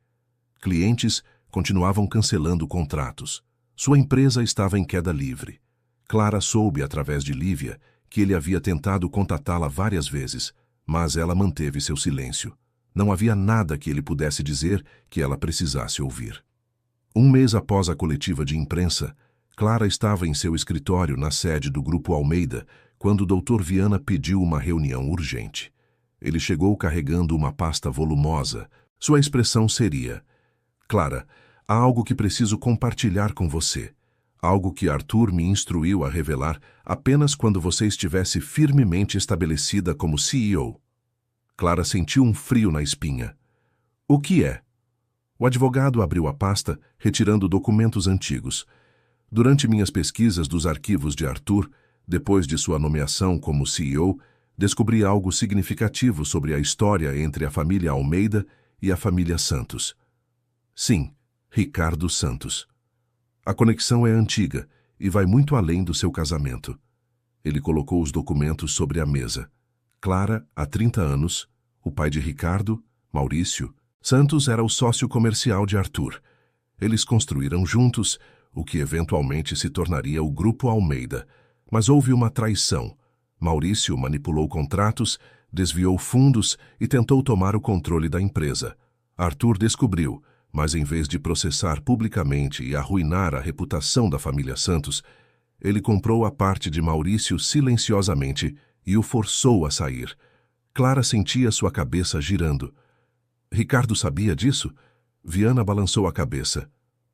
Clientes continuavam cancelando contratos. Sua empresa estava em queda livre. Clara soube, através de Lívia, que ele havia tentado contatá-la várias vezes, mas ela manteve seu silêncio. Não havia nada que ele pudesse dizer que ela precisasse ouvir. Um mês após a coletiva de imprensa, Clara estava em seu escritório na sede do Grupo Almeida, quando o Dr. Viana pediu uma reunião urgente. Ele chegou carregando uma pasta volumosa. Sua expressão seria: Clara, há algo que preciso compartilhar com você. Algo que Arthur me instruiu a revelar apenas quando você estivesse firmemente estabelecida como CEO. Clara sentiu um frio na espinha. O que é? O advogado abriu a pasta, retirando documentos antigos. Durante minhas pesquisas dos arquivos de Arthur, depois de sua nomeação como CEO, descobri algo significativo sobre a história entre a família Almeida e a família Santos. Sim, Ricardo Santos. A conexão é antiga e vai muito além do seu casamento. Ele colocou os documentos sobre a mesa. Clara, há 30 anos, o pai de Ricardo, Maurício, Santos era o sócio comercial de Arthur. Eles construíram juntos o que eventualmente se tornaria o Grupo Almeida, mas houve uma traição. Maurício manipulou contratos, desviou fundos e tentou tomar o controle da empresa. Arthur descobriu, mas em vez de processar publicamente e arruinar a reputação da família Santos, ele comprou a parte de Maurício silenciosamente e o forçou a sair. Clara sentia sua cabeça girando. Ricardo sabia disso? Viana balançou a cabeça.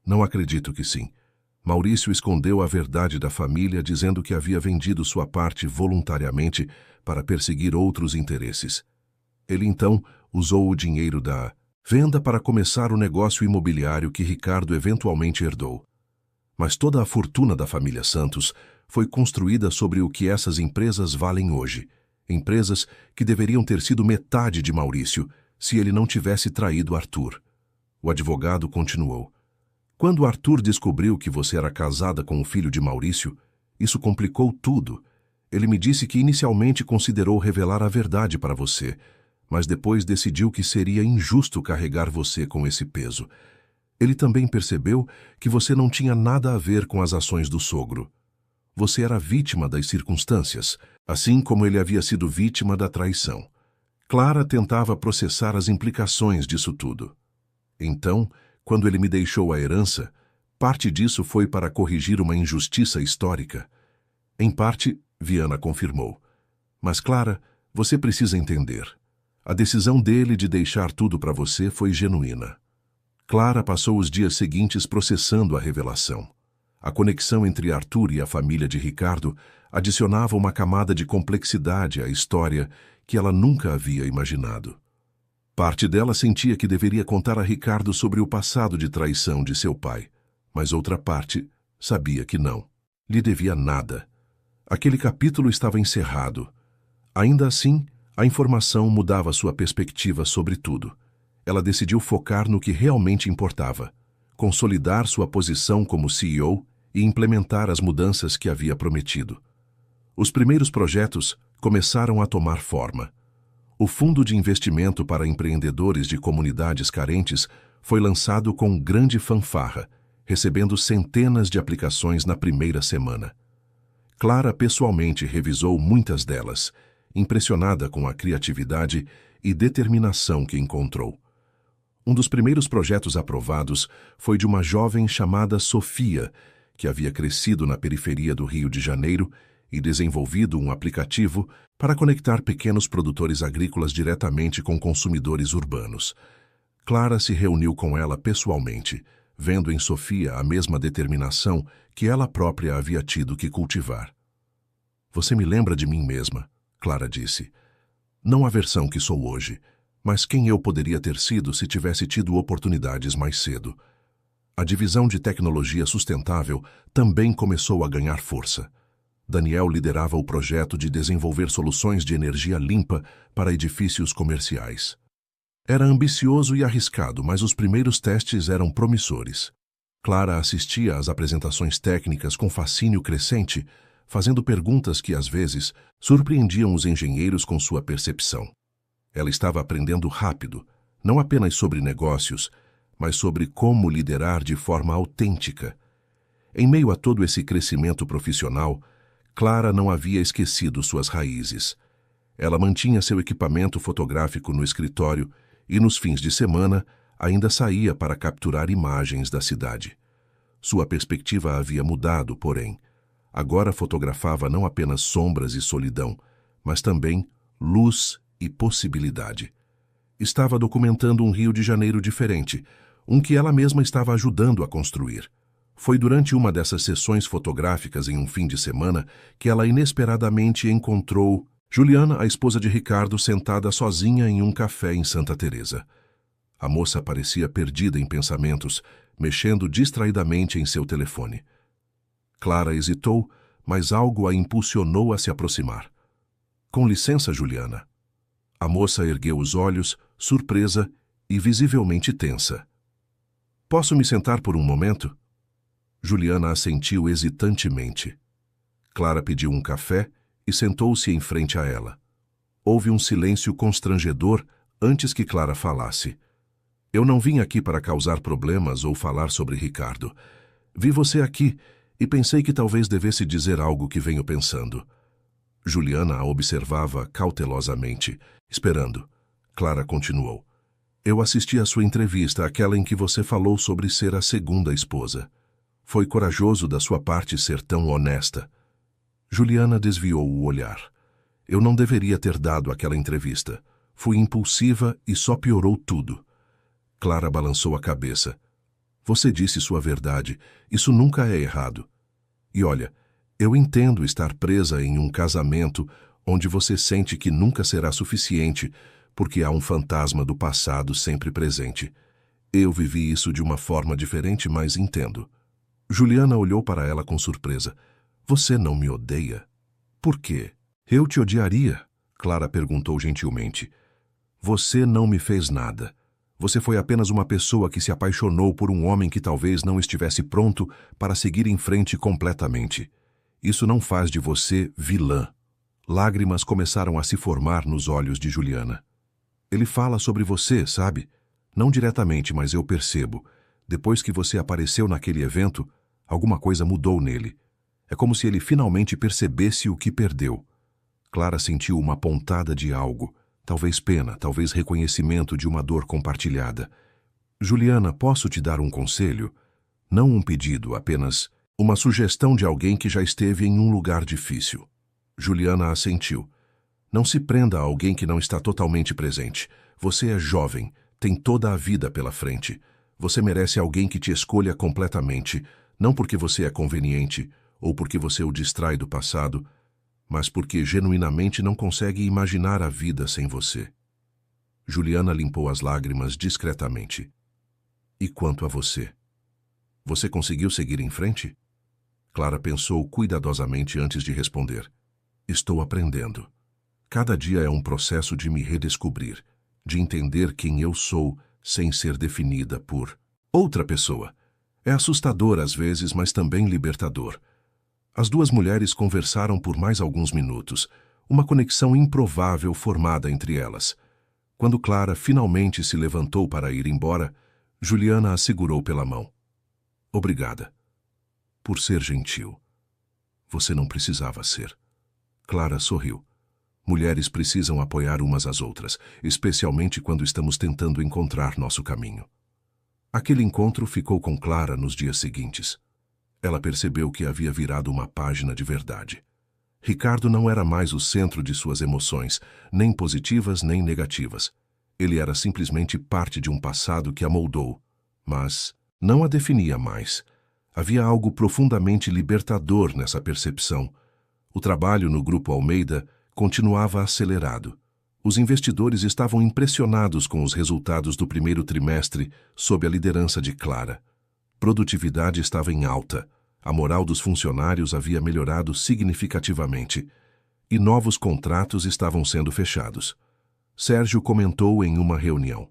Não acredito que sim. Maurício escondeu a verdade da família, dizendo que havia vendido sua parte voluntariamente para perseguir outros interesses. Ele então usou o dinheiro da venda para começar o negócio imobiliário que Ricardo eventualmente herdou. Mas toda a fortuna da família Santos foi construída sobre o que essas empresas valem hoje. Empresas que deveriam ter sido metade de Maurício se ele não tivesse traído Arthur. O advogado continuou. Quando Arthur descobriu que você era casada com o filho de Maurício, isso complicou tudo. Ele me disse que inicialmente considerou revelar a verdade para você, mas depois decidiu que seria injusto carregar você com esse peso. Ele também percebeu que você não tinha nada a ver com as ações do sogro. Você era vítima das circunstâncias, assim como ele havia sido vítima da traição. Clara tentava processar as implicações disso tudo. Então, quando ele me deixou a herança, parte disso foi para corrigir uma injustiça histórica. Em parte, Viana confirmou. Mas, Clara, você precisa entender. A decisão dele de deixar tudo para você foi genuína. Clara passou os dias seguintes processando a revelação. A conexão entre Arthur e a família de Ricardo adicionava uma camada de complexidade à história que ela nunca havia imaginado. Parte dela sentia que deveria contar a Ricardo sobre o passado de traição de seu pai, mas outra parte sabia que não. Lhe devia nada. Aquele capítulo estava encerrado. Ainda assim, a informação mudava sua perspectiva sobre tudo. Ela decidiu focar no que realmente importava, consolidar sua posição como CEO e implementar as mudanças que havia prometido. Os primeiros projetos começaram a tomar forma. O Fundo de Investimento para Empreendedores de Comunidades Carentes foi lançado com grande fanfarra, recebendo centenas de aplicações na primeira semana. Clara pessoalmente revisou muitas delas, impressionada com a criatividade e determinação que encontrou. Um dos primeiros projetos aprovados foi de uma jovem chamada Sofia, que havia crescido na periferia do Rio de Janeiro e desenvolvido um aplicativo para conectar pequenos produtores agrícolas diretamente com consumidores urbanos. Clara se reuniu com ela pessoalmente, vendo em Sofia a mesma determinação que ela própria havia tido que cultivar. Você me lembra de mim mesma, Clara disse. Não a versão que sou hoje, mas quem eu poderia ter sido se tivesse tido oportunidades mais cedo. A divisão de tecnologia sustentável também começou a ganhar força. Daniel liderava o projeto de desenvolver soluções de energia limpa para edifícios comerciais. Era ambicioso e arriscado, mas os primeiros testes eram promissores. Clara assistia às apresentações técnicas com fascínio crescente, fazendo perguntas que, às vezes, surpreendiam os engenheiros com sua percepção. Ela estava aprendendo rápido, não apenas sobre negócios, mas sobre como liderar de forma autêntica. Em meio a todo esse crescimento profissional, Clara não havia esquecido suas raízes. Ela mantinha seu equipamento fotográfico no escritório e, nos fins de semana, ainda saía para capturar imagens da cidade. Sua perspectiva havia mudado, porém. Agora fotografava não apenas sombras e solidão, mas também luz e possibilidade. Estava documentando um Rio de Janeiro diferente, um que ela mesma estava ajudando a construir. Foi durante uma dessas sessões fotográficas em um fim de semana que ela inesperadamente encontrou Juliana, a esposa de Ricardo, sentada sozinha em um café em Santa Teresa. A moça parecia perdida em pensamentos, mexendo distraidamente em seu telefone. Clara hesitou, mas algo a impulsionou a se aproximar. Com licença, Juliana. A moça ergueu os olhos, surpresa e visivelmente tensa. Posso me sentar por um momento? Juliana assentiu hesitantemente. Clara pediu um café e sentou-se em frente a ela. Houve um silêncio constrangedor antes que Clara falasse. Eu não vim aqui para causar problemas ou falar sobre Ricardo. Vi você aqui e pensei que talvez devesse dizer algo que venho pensando. Juliana a observava cautelosamente, esperando. Clara continuou. Eu assisti à sua entrevista, aquela em que você falou sobre ser a segunda esposa. Foi corajoso da sua parte ser tão honesta. Juliana desviou o olhar. Eu não deveria ter dado aquela entrevista. Fui impulsiva e só piorou tudo. Clara balançou a cabeça. Você disse sua verdade. Isso nunca é errado. E olha, eu entendo estar presa em um casamento onde você sente que nunca será suficiente porque há um fantasma do passado sempre presente. Eu vivi isso de uma forma diferente, mas entendo. Juliana olhou para ela com surpresa. Você não me odeia? Por quê? Eu te odiaria, Clara perguntou gentilmente. Você não me fez nada. Você foi apenas uma pessoa que se apaixonou por um homem que talvez não estivesse pronto para seguir em frente completamente. Isso não faz de você vilã. Lágrimas começaram a se formar nos olhos de Juliana. Ele fala sobre você, sabe? Não diretamente, mas eu percebo. Depois que você apareceu naquele evento, alguma coisa mudou nele. É como se ele finalmente percebesse o que perdeu. Clara sentiu uma pontada de algo. Talvez pena, talvez reconhecimento de uma dor compartilhada. Juliana, posso te dar um conselho? Não um pedido, apenas uma sugestão de alguém que já esteve em um lugar difícil. Juliana assentiu. Não se prenda a alguém que não está totalmente presente. Você é jovem, tem toda a vida pela frente. Você merece alguém que te escolha completamente, não porque você é conveniente ou porque você o distrai do passado, mas porque genuinamente não consegue imaginar a vida sem você. Juliana limpou as lágrimas discretamente. E quanto a você? Você conseguiu seguir em frente? Clara pensou cuidadosamente antes de responder. Estou aprendendo. Cada dia é um processo de me redescobrir, de entender quem eu sou sem ser definida por outra pessoa. É assustador às vezes, mas também libertador. As duas mulheres conversaram por mais alguns minutos, uma conexão improvável formada entre elas. Quando Clara finalmente se levantou para ir embora, Juliana a segurou pela mão. Obrigada. Por ser gentil. Você não precisava ser. Clara sorriu. Mulheres precisam apoiar umas às outras, especialmente quando estamos tentando encontrar nosso caminho. Aquele encontro ficou com Clara nos dias seguintes. Ela percebeu que havia virado uma página de verdade. Ricardo não era mais o centro de suas emoções, nem positivas nem negativas. Ele era simplesmente parte de um passado que a moldou, mas não a definia mais. Havia algo profundamente libertador nessa percepção. O trabalho no Grupo Almeida continuava acelerado. Os investidores estavam impressionados com os resultados do primeiro trimestre sob a liderança de Clara. Produtividade estava em alta, a moral dos funcionários havia melhorado significativamente e novos contratos estavam sendo fechados. Sérgio comentou em uma reunião.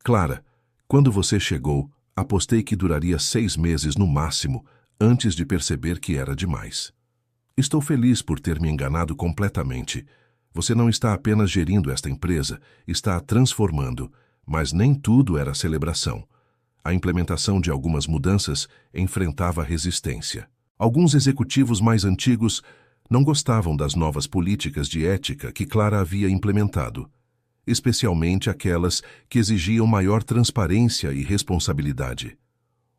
Clara, quando você chegou, apostei que duraria 6 meses no máximo antes de perceber que era demais. Estou feliz por ter me enganado completamente. Você não está apenas gerindo esta empresa, está a transformando, mas nem tudo era celebração. A implementação de algumas mudanças enfrentava resistência. Alguns executivos mais antigos não gostavam das novas políticas de ética que Clara havia implementado, especialmente aquelas que exigiam maior transparência e responsabilidade.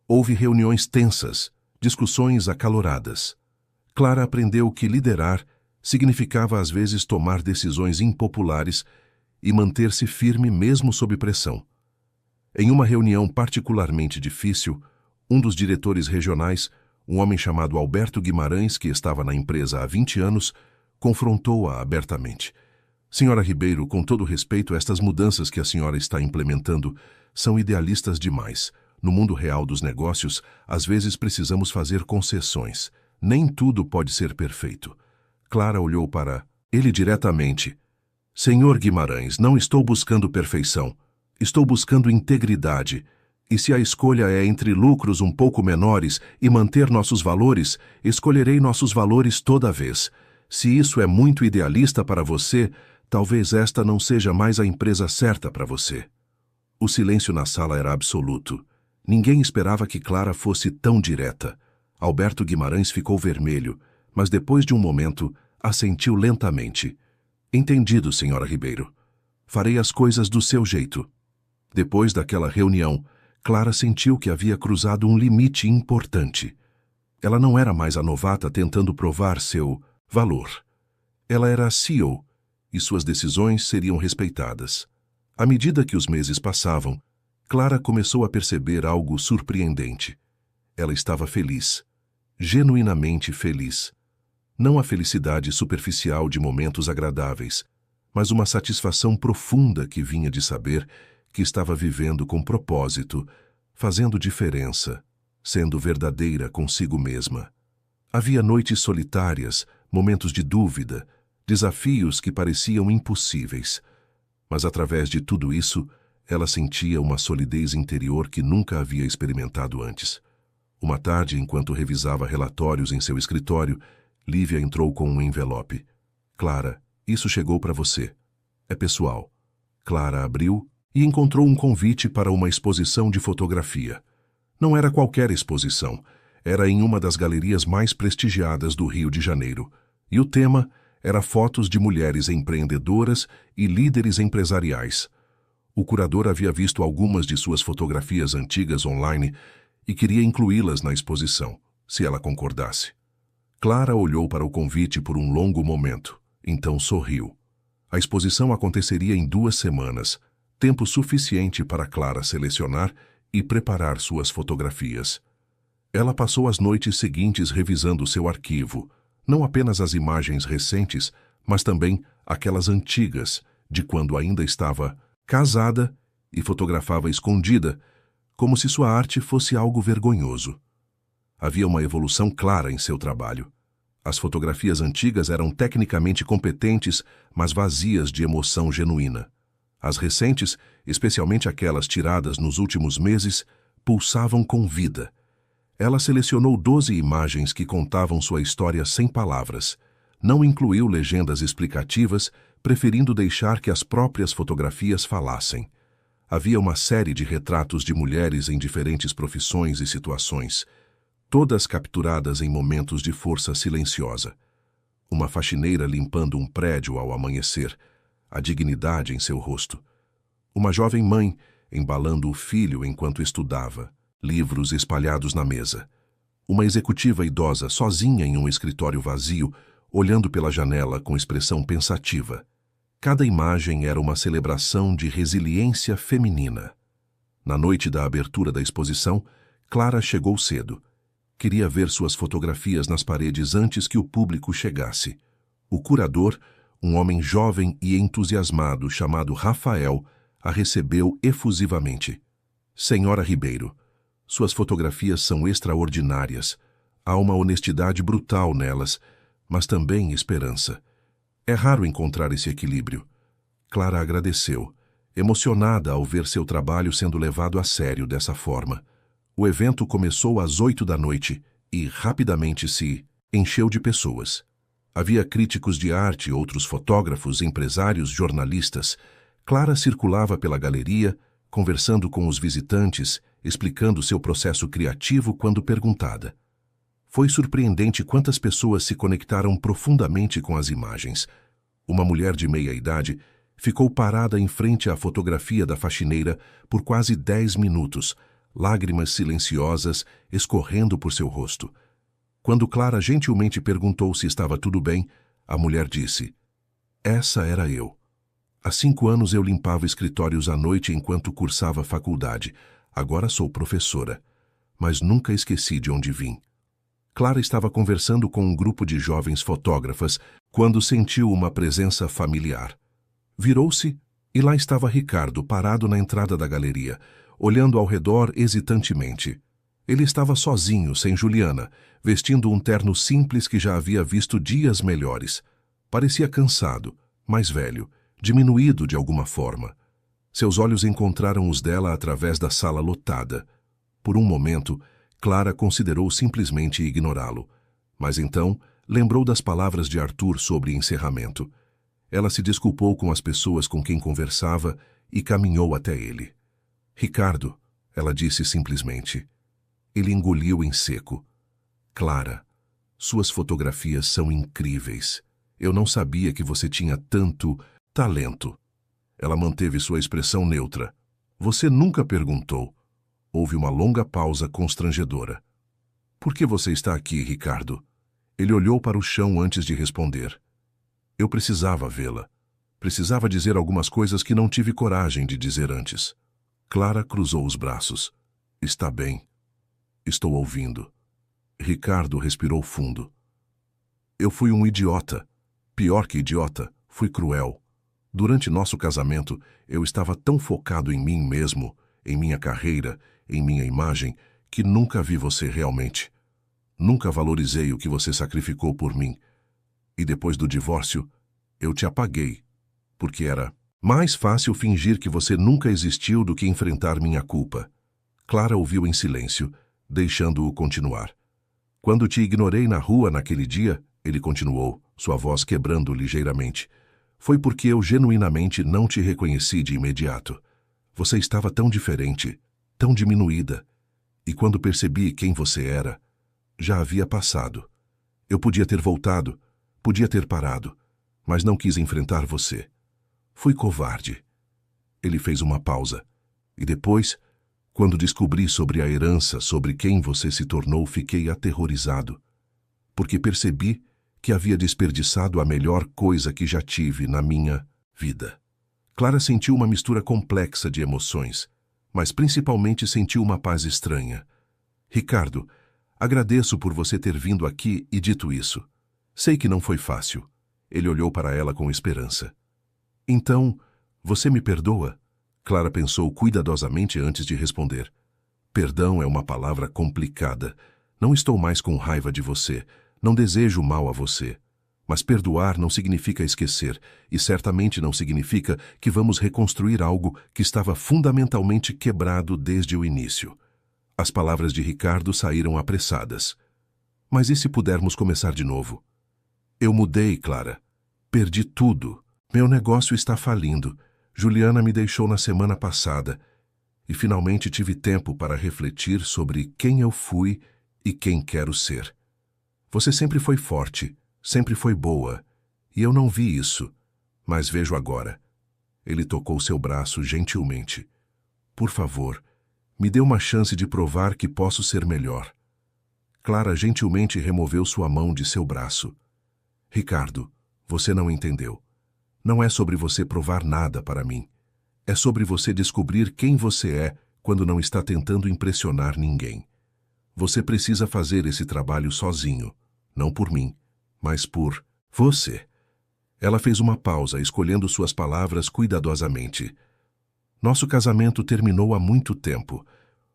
Houve reuniões tensas, discussões acaloradas. Clara aprendeu que liderar significava às vezes tomar decisões impopulares e manter-se firme mesmo sob pressão. Em uma reunião particularmente difícil, um dos diretores regionais, um homem chamado Alberto Guimarães, que estava na empresa há 20 anos, confrontou-a abertamente. Senhora Ribeiro, com todo respeito, estas mudanças que a senhora está implementando são idealistas demais. No mundo real dos negócios, às vezes precisamos fazer concessões. Nem tudo pode ser perfeito. Clara olhou para ele diretamente. Senhor Guimarães, não estou buscando perfeição. Estou buscando integridade. E se a escolha é entre lucros um pouco menores e manter nossos valores, escolherei nossos valores toda vez. Se isso é muito idealista para você, talvez esta não seja mais a empresa certa para você. O silêncio na sala era absoluto. Ninguém esperava que Clara fosse tão direta. Alberto Guimarães ficou vermelho, mas depois de um momento, assentiu lentamente. Entendido, senhora Ribeiro. Farei as coisas do seu jeito. Depois daquela reunião, Clara sentiu que havia cruzado um limite importante. Ela não era mais a novata tentando provar seu valor. Ela era a CEO, e suas decisões seriam respeitadas. À medida que os meses passavam, Clara começou a perceber algo surpreendente. Ela estava feliz, genuinamente feliz. Não a felicidade superficial de momentos agradáveis, mas uma satisfação profunda que vinha de saber que estava vivendo com propósito, fazendo diferença, sendo verdadeira consigo mesma. Havia noites solitárias, momentos de dúvida, desafios que pareciam impossíveis. Mas através de tudo isso, ela sentia uma solidez interior que nunca havia experimentado antes. Uma tarde, enquanto revisava relatórios em seu escritório, Lívia entrou com um envelope. Clara, isso chegou para você. É pessoal. Clara abriu e encontrou um convite para uma exposição de fotografia. Não era qualquer exposição. Era em uma das galerias mais prestigiadas do Rio de Janeiro. E o tema era fotos de mulheres empreendedoras e líderes empresariais. O curador havia visto algumas de suas fotografias antigas online e queria incluí-las na exposição, se ela concordasse. Clara olhou para o convite por um longo momento, então sorriu. A exposição aconteceria em 2 semanas, tempo suficiente para Clara selecionar e preparar suas fotografias. Ela passou as noites seguintes revisando seu arquivo, não apenas as imagens recentes, mas também aquelas antigas, de quando ainda estava casada e fotografava escondida, como se sua arte fosse algo vergonhoso. Havia uma evolução clara em seu trabalho. As fotografias antigas eram tecnicamente competentes, mas vazias de emoção genuína. As recentes, especialmente aquelas tiradas nos últimos meses, pulsavam com vida. Ela selecionou 12 imagens que contavam sua história sem palavras. Não incluiu legendas explicativas, preferindo deixar que as próprias fotografias falassem. Havia uma série de retratos de mulheres em diferentes profissões e situações, todas capturadas em momentos de força silenciosa. Uma faxineira limpando um prédio ao amanhecer, a dignidade em seu rosto. Uma jovem mãe embalando o filho enquanto estudava, livros espalhados na mesa. Uma executiva idosa sozinha em um escritório vazio, olhando pela janela com expressão pensativa. Cada imagem era uma celebração de resiliência feminina. Na noite da abertura da exposição, Clara chegou cedo. Queria ver suas fotografias nas paredes antes que o público chegasse. O curador, um homem jovem e entusiasmado chamado Rafael, a recebeu efusivamente. Senhora Ribeiro, suas fotografias são extraordinárias. Há uma honestidade brutal nelas, mas também esperança. É raro encontrar esse equilíbrio. Clara agradeceu, emocionada ao ver seu trabalho sendo levado a sério dessa forma. O evento começou às 8 da noite e, rapidamente, se encheu de pessoas. Havia críticos de arte, outros fotógrafos, empresários, jornalistas. Clara circulava pela galeria, conversando com os visitantes, explicando seu processo criativo quando perguntada. Foi surpreendente quantas pessoas se conectaram profundamente com as imagens. Uma mulher de meia idade ficou parada em frente à fotografia da faxineira por quase 10 minutos, lágrimas silenciosas escorrendo por seu rosto. Quando Clara gentilmente perguntou se estava tudo bem, a mulher disse: "Essa era eu. Há 5 anos eu limpava escritórios à noite enquanto cursava faculdade. Agora sou professora. Mas nunca esqueci de onde vim." Clara estava conversando com um grupo de jovens fotógrafas quando sentiu uma presença familiar. Virou-se e lá estava Ricardo parado na entrada da galeria, olhando ao redor hesitantemente. Ele estava sozinho, sem Juliana, vestindo um terno simples que já havia visto dias melhores. Parecia cansado, mais velho, diminuído de alguma forma. Seus olhos encontraram os dela através da sala lotada. Por um momento, Clara considerou simplesmente ignorá-lo, mas então lembrou das palavras de Arthur sobre encerramento. Ela se desculpou com as pessoas com quem conversava e caminhou até ele. Ricardo, ela disse simplesmente. Ele engoliu em seco. Clara, suas fotografias são incríveis. Eu não sabia que você tinha tanto talento. Ela manteve sua expressão neutra. Você nunca perguntou. Houve uma longa pausa constrangedora. Por que você está aqui, Ricardo? Ele olhou para o chão antes de responder. Eu precisava vê-la. Precisava dizer algumas coisas que não tive coragem de dizer antes. Clara cruzou os braços. Está bem. Estou ouvindo. Ricardo respirou fundo. Eu fui um idiota. Pior que idiota, fui cruel. Durante nosso casamento, eu estava tão focado em mim mesmo, em minha carreira, em minha imagem, que nunca vi você realmente. Nunca valorizei o que você sacrificou por mim. E depois do divórcio, eu te apaguei, porque era mais fácil fingir que você nunca existiu do que enfrentar minha culpa. Clara ouviu em silêncio, deixando-o continuar. Quando te ignorei na rua naquele dia, ele continuou, sua voz quebrando ligeiramente, foi porque eu genuinamente não te reconheci de imediato. Você estava tão diferente, tão diminuída. E quando percebi quem você era, já havia passado. Eu podia ter voltado, podia ter parado, mas não quis enfrentar você. Fui covarde. Ele fez uma pausa. E depois, quando descobri sobre a herança, sobre quem você se tornou, fiquei aterrorizado. Porque percebi que havia desperdiçado a melhor coisa que já tive na minha vida. Clara sentiu uma mistura complexa de emoções, mas principalmente sentiu uma paz estranha. Ricardo, agradeço por você ter vindo aqui e dito isso. Sei que não foi fácil. Ele olhou para ela com esperança. Então, você me perdoa? Clara pensou cuidadosamente antes de responder. Perdão é uma palavra complicada. Não estou mais com raiva de você. Não desejo mal a você. Mas perdoar não significa esquecer, e certamente não significa que vamos reconstruir algo que estava fundamentalmente quebrado desde o início. As palavras de Ricardo saíram apressadas. Mas e se pudermos começar de novo? Eu mudei, Clara. Perdi tudo. Meu negócio está falindo. Juliana me deixou na semana passada. E finalmente tive tempo para refletir sobre quem eu fui e quem quero ser. Você sempre foi forte, sempre foi boa, e eu não vi isso, mas vejo agora. Ele tocou seu braço gentilmente. Por favor, me dê uma chance de provar que posso ser melhor. Clara gentilmente removeu sua mão de seu braço. Ricardo, você não entendeu. Não é sobre você provar nada para mim. É sobre você descobrir quem você é quando não está tentando impressionar ninguém. Você precisa fazer esse trabalho sozinho, não por mim, mas por você. Ela fez uma pausa, escolhendo suas palavras cuidadosamente. Nosso casamento terminou há muito tempo.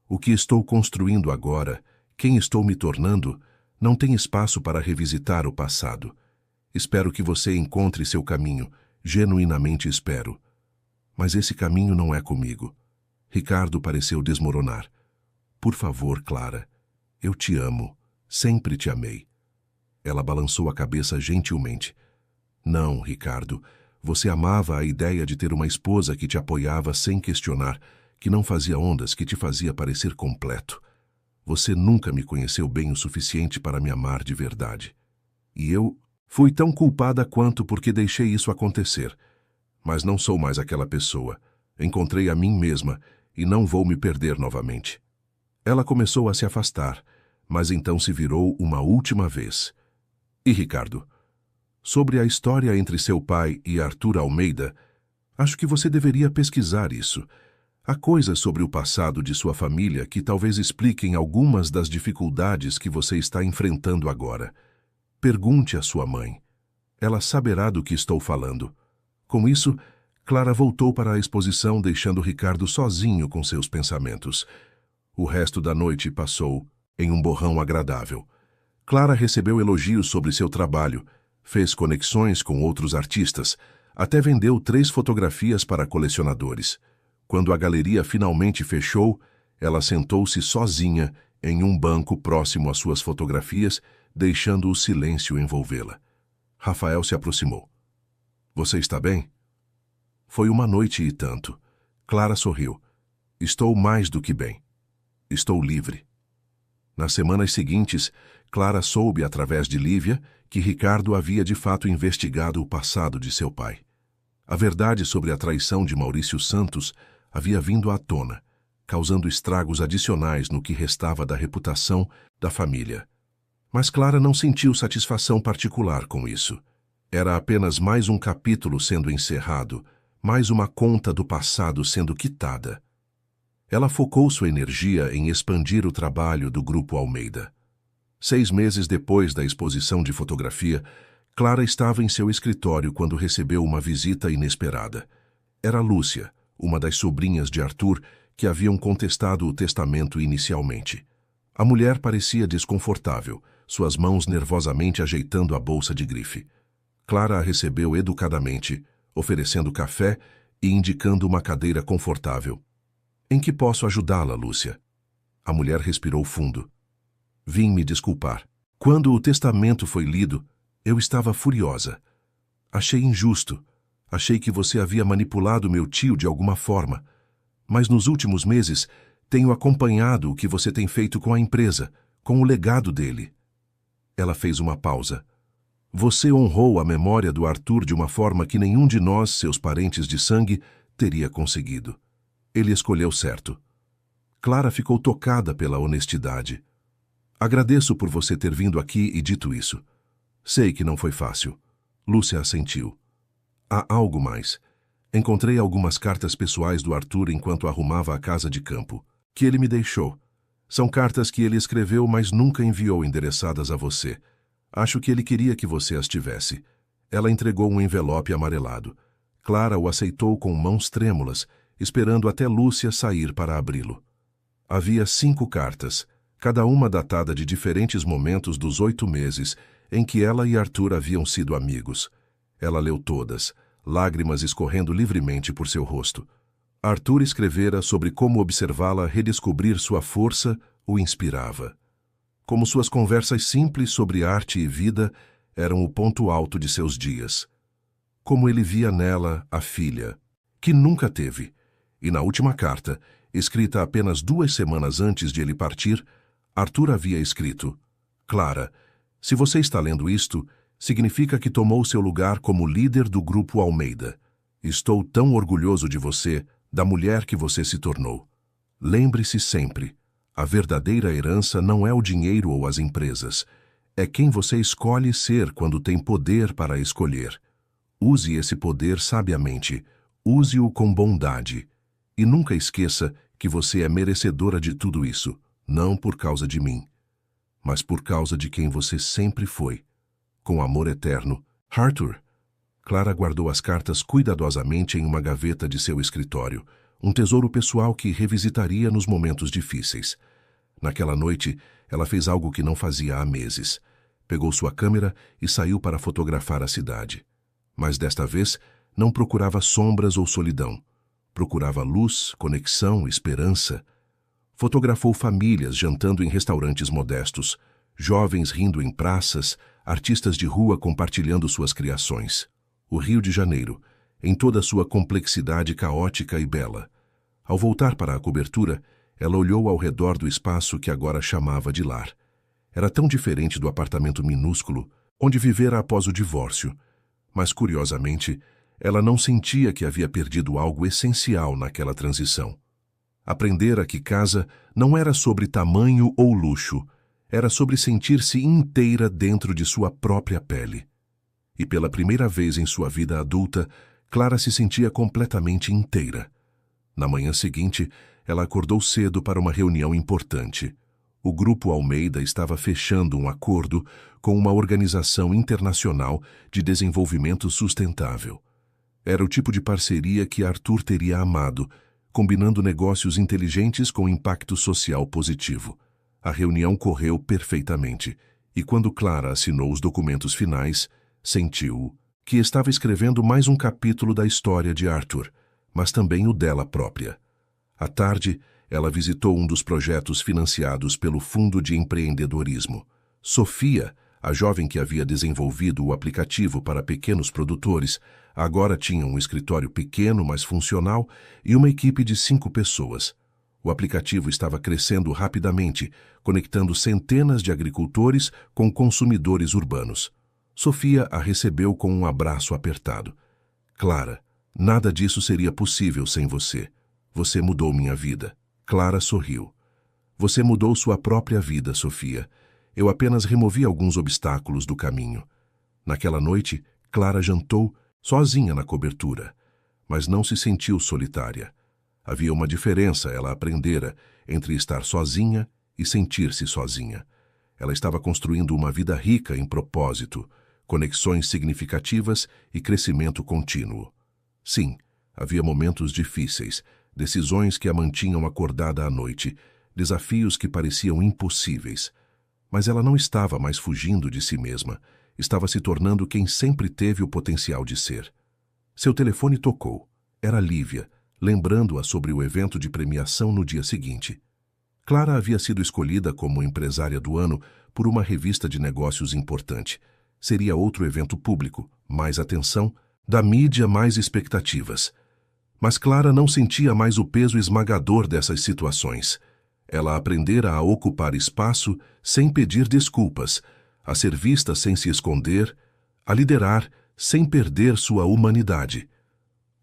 O que estou construindo agora, quem estou me tornando, não tem espaço para revisitar o passado. Espero que você encontre seu caminho, genuinamente espero. Mas esse caminho não é comigo. Ricardo pareceu desmoronar. Por favor, Clara, eu te amo, sempre te amei. Ela balançou a cabeça gentilmente. Não, Ricardo, você amava a ideia de ter uma esposa que te apoiava sem questionar, que não fazia ondas, que te fazia parecer completo. Você nunca me conheceu bem o suficiente para me amar de verdade. E eu fui tão culpada quanto porque deixei isso acontecer. Mas não sou mais aquela pessoa. Encontrei a mim mesma e não vou me perder novamente. Ela começou a se afastar, mas então se virou uma última vez. E Ricardo, sobre a história entre seu pai e Arthur Almeida, acho que você deveria pesquisar isso. Há coisas sobre o passado de sua família que talvez expliquem algumas das dificuldades que você está enfrentando agora. Pergunte à sua mãe. Ela saberá do que estou falando. Com isso, Clara voltou para a exposição, deixando Ricardo sozinho com seus pensamentos. O resto da noite passou em um borrão agradável. Clara recebeu elogios sobre seu trabalho, fez conexões com outros artistas, até vendeu 3 fotografias para colecionadores. Quando a galeria finalmente fechou, ela sentou-se sozinha em um banco próximo às suas fotografias, deixando o silêncio envolvê-la. Rafael se aproximou. Você está bem? Foi uma noite e tanto. Clara sorriu. Estou mais do que bem. Estou livre. Nas semanas seguintes, Clara soube através de Lívia que Ricardo havia de fato investigado o passado de seu pai. A verdade sobre a traição de Maurício Santos havia vindo à tona, causando estragos adicionais no que restava da reputação da família. Mas Clara não sentiu satisfação particular com isso. Era apenas mais um capítulo sendo encerrado, mais uma conta do passado sendo quitada. Ela focou sua energia em expandir o trabalho do Grupo Almeida. 6 meses depois da exposição de fotografia, Clara estava em seu escritório quando recebeu uma visita inesperada. Era Lúcia, uma das sobrinhas de Arthur, que haviam contestado o testamento inicialmente. A mulher parecia desconfortável, suas mãos nervosamente ajeitando a bolsa de grife. Clara a recebeu educadamente, oferecendo café e indicando uma cadeira confortável. Em que posso ajudá-la, Lúcia? A mulher respirou fundo. Vim me desculpar. Quando o testamento foi lido, eu estava furiosa. Achei injusto. Achei que você havia manipulado meu tio de alguma forma. Mas nos últimos meses, tenho acompanhado o que você tem feito com a empresa, com o legado dele. Ela fez uma pausa. Você honrou a memória do Arthur de uma forma que nenhum de nós, seus parentes de sangue, teria conseguido. Ele escolheu certo. Clara ficou tocada pela honestidade. Agradeço por você ter vindo aqui e dito isso. Sei que não foi fácil. Lúcia assentiu. Há algo mais. Encontrei algumas cartas pessoais do Arthur enquanto arrumava a casa de campo, que ele me deixou. São cartas que ele escreveu, mas nunca enviou endereçadas a você. Acho que ele queria que você as tivesse. Ela entregou um envelope amarelado. Clara o aceitou com mãos trêmulas, esperando até Lúcia sair para abri-lo. Havia 5 cartas, cada uma datada de diferentes momentos dos 8 meses em que ela e Arthur haviam sido amigos. Ela leu todas, lágrimas escorrendo livremente por seu rosto. Arthur escrevera sobre como observá-la redescobrir sua força o inspirava. Como suas conversas simples sobre arte e vida eram o ponto alto de seus dias. Como ele via nela a filha, que nunca teve. E na última carta, escrita apenas 2 semanas antes de ele partir, Arthur havia escrito: Clara, se você está lendo isto, significa que tomou seu lugar como líder do Grupo Almeida. Estou tão orgulhoso de você, da mulher que você se tornou. Lembre-se sempre, a verdadeira herança não é o dinheiro ou as empresas. É quem você escolhe ser quando tem poder para escolher. Use esse poder sabiamente, use-o com bondade. E nunca esqueça que você é merecedora de tudo isso, não por causa de mim, mas por causa de quem você sempre foi. Com amor eterno, Arthur. Clara guardou as cartas cuidadosamente em uma gaveta de seu escritório, um tesouro pessoal que revisitaria nos momentos difíceis. Naquela noite, ela fez algo que não fazia há meses. Pegou sua câmera e saiu para fotografar a cidade. Mas desta vez, não procurava sombras ou solidão. Procurava luz, conexão, esperança. Fotografou famílias jantando em restaurantes modestos, jovens rindo em praças, artistas de rua compartilhando suas criações. O Rio de Janeiro, em toda sua complexidade caótica e bela. Ao voltar para a cobertura, ela olhou ao redor do espaço que agora chamava de lar. Era tão diferente do apartamento minúsculo, onde vivera após o divórcio. Mas, curiosamente, ela não sentia que havia perdido algo essencial naquela transição. Aprendera que casa não era sobre tamanho ou luxo, era sobre sentir-se inteira dentro de sua própria pele. E pela primeira vez em sua vida adulta, Clara se sentia completamente inteira. Na manhã seguinte, ela acordou cedo para uma reunião importante. O Grupo Almeida estava fechando um acordo com uma organização internacional de desenvolvimento sustentável. Era o tipo de parceria que Arthur teria amado, combinando negócios inteligentes com impacto social positivo. A reunião correu perfeitamente, e quando Clara assinou os documentos finais, sentiu que estava escrevendo mais um capítulo da história de Arthur, mas também o dela própria. À tarde, ela visitou um dos projetos financiados pelo Fundo de Empreendedorismo. Sofia, a jovem que havia desenvolvido o aplicativo para pequenos produtores, agora tinha um escritório pequeno, mas funcional, e uma equipe de 5 pessoas. O aplicativo estava crescendo rapidamente, conectando centenas de agricultores com consumidores urbanos. Sofia a recebeu com um abraço apertado. Clara, nada disso seria possível sem você. Você mudou minha vida. Clara sorriu. Você mudou sua própria vida, Sofia. Eu apenas removi alguns obstáculos do caminho. Naquela noite, Clara jantou sozinha na cobertura, mas não se sentiu solitária. Havia uma diferença, ela aprendera, entre estar sozinha e sentir-se sozinha. Ela estava construindo uma vida rica em propósito, conexões significativas e crescimento contínuo. Sim, havia momentos difíceis, decisões que a mantinham acordada à noite, desafios que pareciam impossíveis. Mas ela não estava mais fugindo de si mesma, estava se tornando quem sempre teve o potencial de ser. Seu telefone tocou. Era Lívia, lembrando-a sobre o evento de premiação no dia seguinte. Clara havia sido escolhida como empresária do ano por uma revista de negócios importante. Seria outro evento público, mais atenção, da mídia, mais expectativas. Mas Clara não sentia mais o peso esmagador dessas situações. Ela aprendera a ocupar espaço sem pedir desculpas, a ser vista sem se esconder, a liderar sem perder sua humanidade.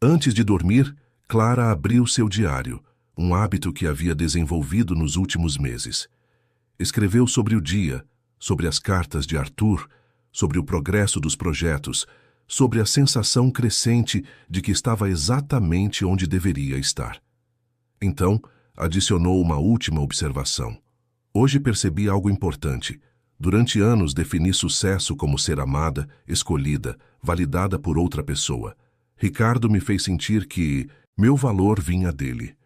Antes de dormir, Clara abriu seu diário, um hábito que havia desenvolvido nos últimos meses. Escreveu sobre o dia, sobre as cartas de Arthur, sobre o progresso dos projetos, sobre a sensação crescente de que estava exatamente onde deveria estar. Então, adicionou uma última observação. Hoje percebi algo importante. Durante anos defini sucesso como ser amada, escolhida, validada por outra pessoa. Ricardo me fez sentir que meu valor vinha dele.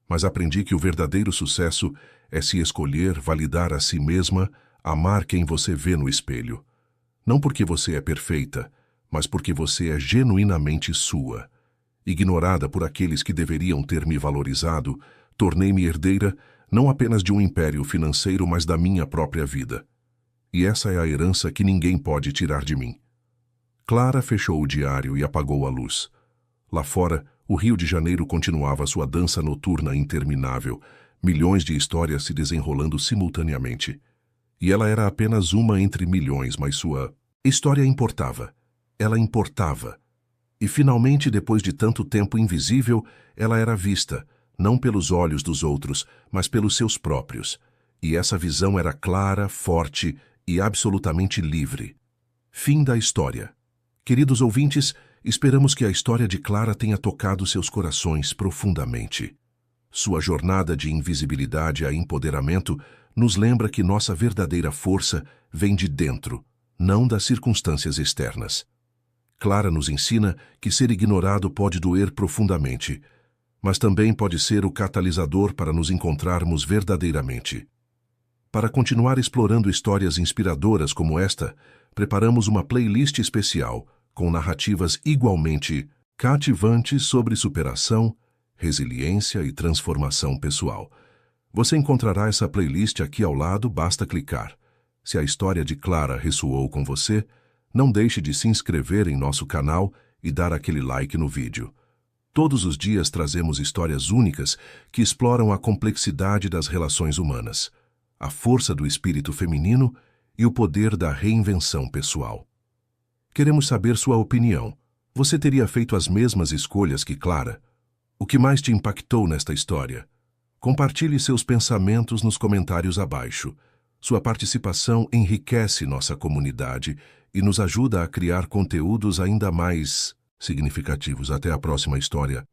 Mas aprendi que o verdadeiro sucesso é se escolher, validar a si mesma, amar quem você vê no espelho. Não porque você é perfeita, mas porque você é genuinamente sua. Ignorada por aqueles que deveriam ter me valorizado, tornei-me herdeira não apenas de um império financeiro, mas da minha própria vida. E essa é a herança que ninguém pode tirar de mim. Clara fechou o diário e apagou a luz. Lá fora, o Rio de Janeiro continuava sua dança noturna interminável, milhões de histórias se desenrolando simultaneamente. E ela era apenas uma entre milhões, mas sua história importava. Ela importava. E finalmente, depois de tanto tempo invisível, ela era vista, não pelos olhos dos outros, mas pelos seus próprios. E essa visão era clara, forte e absolutamente livre. Fim da história. Queridos ouvintes, esperamos que a história de Clara tenha tocado seus corações profundamente. Sua jornada de invisibilidade a empoderamento nos lembra que nossa verdadeira força vem de dentro, não das circunstâncias externas. Clara nos ensina que ser ignorado pode doer profundamente, mas também pode ser o catalisador para nos encontrarmos verdadeiramente. Para continuar explorando histórias inspiradoras como esta, preparamos uma playlist especial com narrativas igualmente cativantes sobre superação, resiliência e transformação pessoal. Você encontrará essa playlist aqui ao lado, basta clicar. Se a história de Clara ressoou com você, não deixe de se inscrever em nosso canal e dar aquele like no vídeo. Todos os dias trazemos histórias únicas que exploram a complexidade das relações humanas, a força do espírito feminino e o poder da reinvenção pessoal. Queremos saber sua opinião. Você teria feito as mesmas escolhas que Clara? O que mais te impactou nesta história? Compartilhe seus pensamentos nos comentários abaixo. Sua participação enriquece nossa comunidade e nos ajuda a criar conteúdos ainda mais significativos. Até a próxima história.